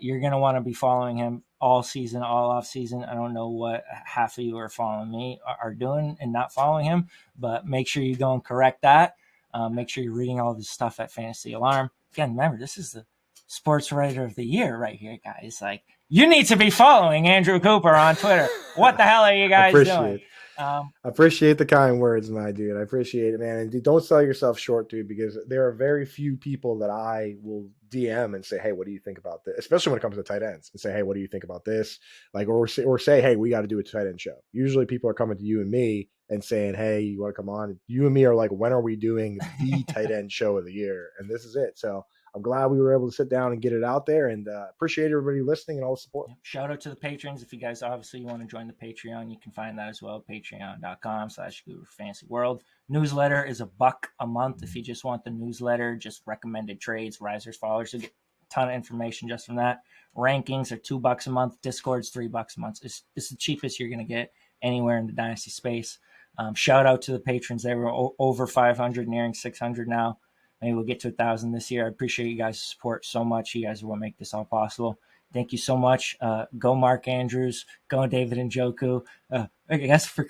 You're going to want to be following him all season, all off season. I don't know what half of you are following me are doing and not following him, but make sure you go and correct that. Make sure you're reading all this stuff at Fantasy Alarm. Again, remember, this is the Sports Writer of the Year right here, guys. Like, you need to be following Andrew Cooper on Twitter. What the hell are you guys doing? I appreciate the kind words, my dude. I appreciate it, man. And don't sell yourself short, dude, because there are very few people that I will DM and say, hey, what do you think about this? Especially when it comes to tight ends, and say, hey, what do you think about this? Like, or say, hey, we got to do a tight end show. Usually people are coming to you and me and saying, hey, you want to come on? You and me are like, when are we doing the tight end show of the year? And this is it. So I'm glad we were able to sit down and get it out there, and appreciate everybody listening and all the support. Shout out to the patrons. If you guys obviously want to join the Patreon, you can find that as well. Patreon.com/GuruFantasyWorld. Newsletter is $1 a month. If you just want the newsletter, just recommended trades, risers, fallers, you get a ton of information just from that. Rankings are $2 a month. Discord's $3 a month. It's the cheapest you're going to get anywhere in the dynasty space. Shout out to the patrons. They were over 500, nearing 600 now. Maybe we'll get to 1,000 this year. I appreciate you guys' support so much. You guys are what make this all possible. Thank you so much. Go Mark Andrews. Go David Njoku. I guess for